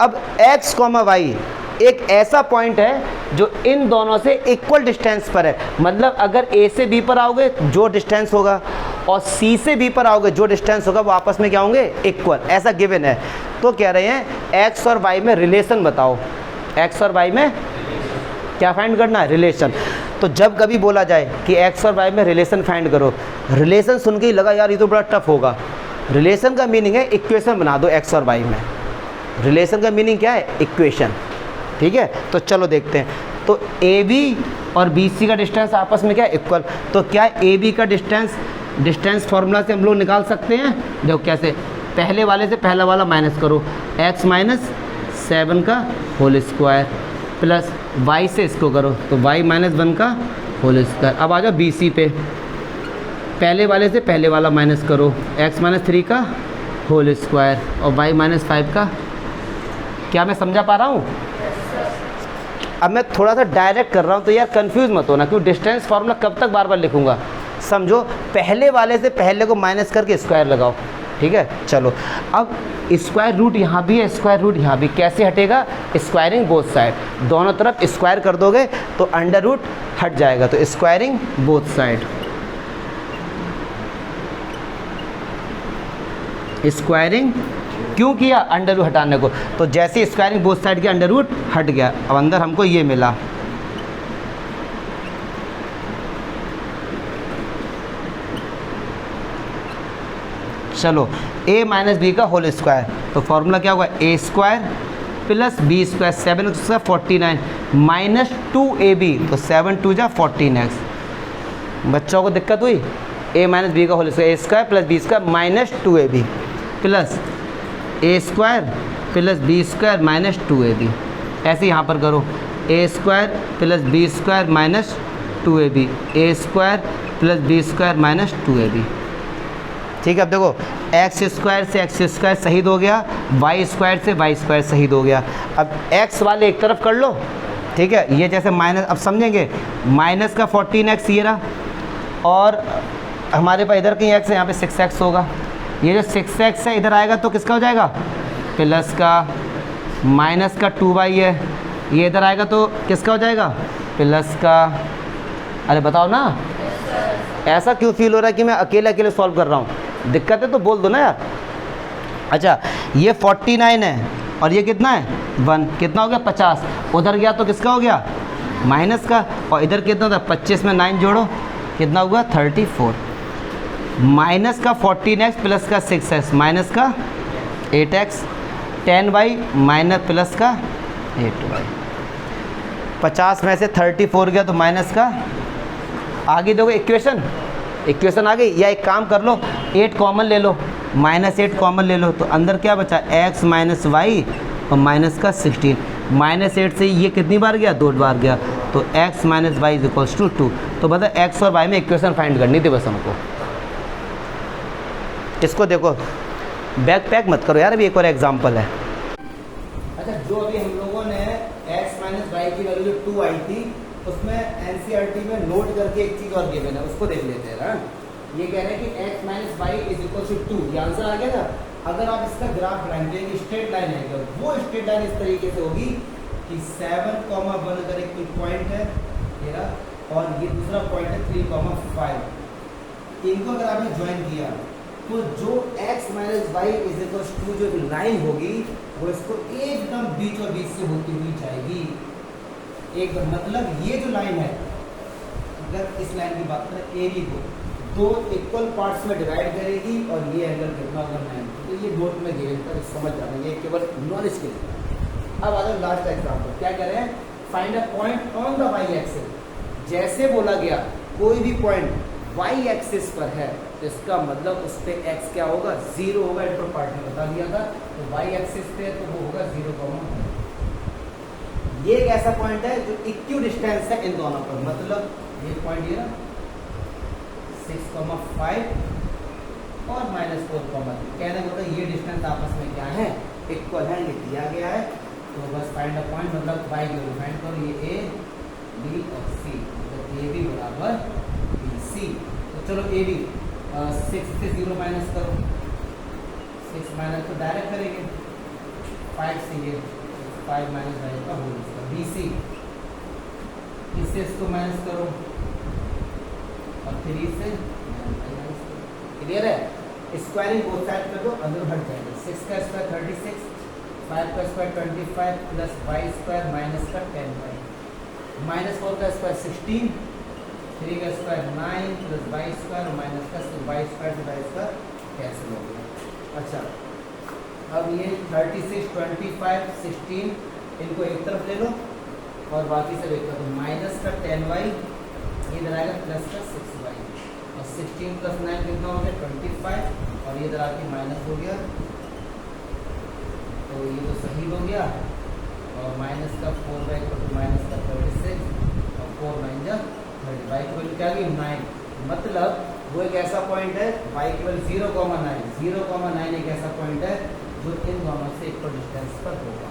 अब एक्स कॉमा वाई एक ऐसा पॉइंट है जो इन दोनों से इक्वल डिस्टेंस पर है। मतलब अगर ए से बी पर आओगे जो डिस्टेंस होगा और सी से बी पर आओगे जो डिस्टेंस होगा वो आपस में क्या होंगे, इक्वल, ऐसा गिवन है। तो कह रहे हैं एक्स और वाई में रिलेशन बताओ, एक्स और वाई में क्या फाइंड करना है, रिलेशन। तो जब कभी बोला जाए कि एक्स और वाई में रिलेशन फाइंड करो, रिलेशन सुन के ही लगा यार ये तो बड़ा टफ होगा। रिलेशन का मीनिंग है इक्वेशन बना दो एक्स और वाई में। रिलेशन का मीनिंग क्या है, इक्वेशन। ठीक है, तो चलो देखते हैं। तो ए बी और बी सी का डिस्टेंस आपस में क्या है, इक्वल। तो क्या ए बी का डिस्टेंस फार्मूला से हम लोग निकाल सकते हैं। देखो कैसे, पहले वाले से पहला वाला माइनस करो, x माइनस 7 का होल स्क्वायर प्लस y से इसको करो तो y माइनस 1 का होल स्क्वायर। अब आ जाओ बी सी पे, पहले वाले से पहले वाला माइनस करो, x माइनस 3 का होल स्क्वायर और y माइनस 5 का। क्या मैं समझा पा रहा हूँ? अब मैं थोड़ा सा डायरेक्ट कर रहा हूँ तो यार कंफ्यूज मत होना, क्योंकि डिस्टेंस फार्मूला कब तक बार बार लिखूंगा। समझो पहले वाले से पहले को माइनस करके स्क्वायर लगाओ। ठीक है, चलो अब स्क्वायर रूट यहाँ भी है, स्क्वायर रूट यहाँ भी, कैसे हटेगा, स्क्वायरिंग बोथ साइड, दोनों तरफ स्क्वायर कर दोगे तो अंडर रूट हट जाएगा। तो स्क्वायरिंग बोथ साइड, स्क्वायरिंग क्यों किया, अंडर रूट हटाने को। तो जैसे स्क्वायरिंग बोथ साइड के अंडर रूट हट गया, अब अंदर हमको ये मिला। चलो a माइनस बी का होल स्क्वायर, तो फॉर्मूला क्या होगा, ए स्क्वायर प्लस बी स्क्वायर, 7 का 49 माइनस 2ab, तो 7 2 जा 14x। बच्चों को दिक्कत हुई, a माइनस बी का whole square, A square plus B square minus 2ab plus A square plus B square minus 2ab। ऐसे यहाँ पर करो, A square plus B square minus 2ab, A square plus B square minus 2ab। ठीक है, अब देखो X square से X square शहीद हो गया, वाई स्क्वायर से वाई स्क्वायर शहीद हो गया। अब एक्स वाले एक तरफ कर लो। ठीक है, ये जैसे माइनस, अब समझेंगे माइनस का 14x ये रहा, और हमारे पास इधर कहीं x है, यहाँ पे 6x होगा। ये जो 6x है इधर आएगा तो किसका हो जाएगा, प्लस का, माइनस का 2y है, ये इधर आएगा तो किसका हो जाएगा, प्लस का। अरे बताओ ना, ऐसा क्यों फील हो रहा है कि मैं अकेले अकेले सॉल्व कर रहा हूँ? दिक्कत है तो बोल दो ना यार। अच्छा, ये 49 है और ये कितना है 1, कितना हो गया 50, उधर गया तो किसका हो गया, माइनस का, और इधर कितना था 25 में 9 जोड़ो कितना होगा 34, माइनस का 14x प्लस का 6x माइनस का 8x, 10y माइनस प्लस का 8y। 50 में से 34 गया तो माइनस का, आगे देखो इक्वेशन आ गई। या एक काम कर लो, 8 कॉमन ले लो, माइनस 8 कॉमन ले लो, तो अंदर क्या बचा, x माइनस वाई और माइनस का 16, माइनस 8 से ये कितनी बार गया, 2 बार गया, तो x minus y is equals to 2। तो बता x और y में इक्वेशन फाइंड करनी थी बस हमको। इसको देखो, बैक पैक मत करो यार, अभी एक और एग्जाम्पल है। अच्छा, जो अभी हम लोगों ने x माइनस वाई की वैल्यू जो 2 आई थी, उसमें एनसीईआरटी में नोट करके एक चीज़ और गिवन है, उसको देख लेते हैं। ये कह रहे हैं कि x minus y is equal to 2, ये आंसर आ गया था। अगर आप इसका ग्राफ बनाएंगे, स्ट्रेट लाइन है, तो वो स्ट्रेट लाइन इस तरीके से होगी कि 7,1 अगर एक कोई पॉइंट है मेरा, और ये दूसरा पॉइंट है 3,5, इनको अगर आपने ज्वाइन किया तो जो x minus y is equal to जो लाइन होगी वो इसको एकदम बीचों बीच से होती हुई जाएगी। एक मतलब ये जो लाइन है, अगर इस लाइन की बात करें ए बी को, दो इक्वल पार्ट्स में डिवाइड करेगी और ये एंगल कितना होगा 90। तो ये नोट में गिवन कर समझ जाना, ये केवल नॉलेज के लिए। अब आ जाओ लास्ट एग्जाम्पल, क्या कह रहे हैं, find a point on the Y axis. जैसे बोला गया कोई भी पॉइंट वाई एक्सिस पर है तो इसका मतलब उस पर एक्स क्या होगा, 0 होगा। इंटर पार्ट में बता दिया था, तो वाई एक्सिस पे तो वो होगा 0, ये एक ऐसा पॉइंट है जो इक्वल डिस्टेंस है इन दोनों पर, मतलब ये पॉइंट ये ना 6,5 और -4,3। कहने का मतलब ये डिस्टेंस आपस में क्या है, इक्वल है, ये दिया गया है। तो बस फाइंड अ पॉइंट, मतलब वाई की फाइंड करो, ये ए बी और सी, मतलब ए बी बराबर बी सी। तो चलो ए बी 6 से 0 माइनस करो, 6 माइनस तो डायरेक्ट करेंगे, 5 से ये 5 माइनस वाई का होल स्क्वायर। बी सी इससे इसको माइनस करो और 3 से क्लियर है। स्क्वायरिंग बोथ साइड कर दो, अंदर हट जाएगा। 6 का स्क्वायर 36, 5 का square 25 plus y square minus का 10y, -4 का स्क्वायर 16, 3 का square 9 plus y square minus का वाई स्क्वायर से वाई स्क्वायर कैंसिल हो गया। अच्छा, अब ये 36, 25, 16 इनको एक तरफ ले लो और बाकी सब एक तरफ। माइनस का 10y इधर आएगा प्लस का 6y और 16 प्लस 9 कितना हो गया 25 और ये इधर आके माइनस हो गया, तो ये तो सही हो गया। और माइनस का 4y तो माइनस का 36 और 4 9 जा 30, y की वैल्यू क्या आ गई 9। मतलब वो एक ऐसा पॉइंट है y की वैल्यू 0,9 एक ऐसा पॉइंट है जो इन दोनों से इक्वल डिस्टेंस पर होगा।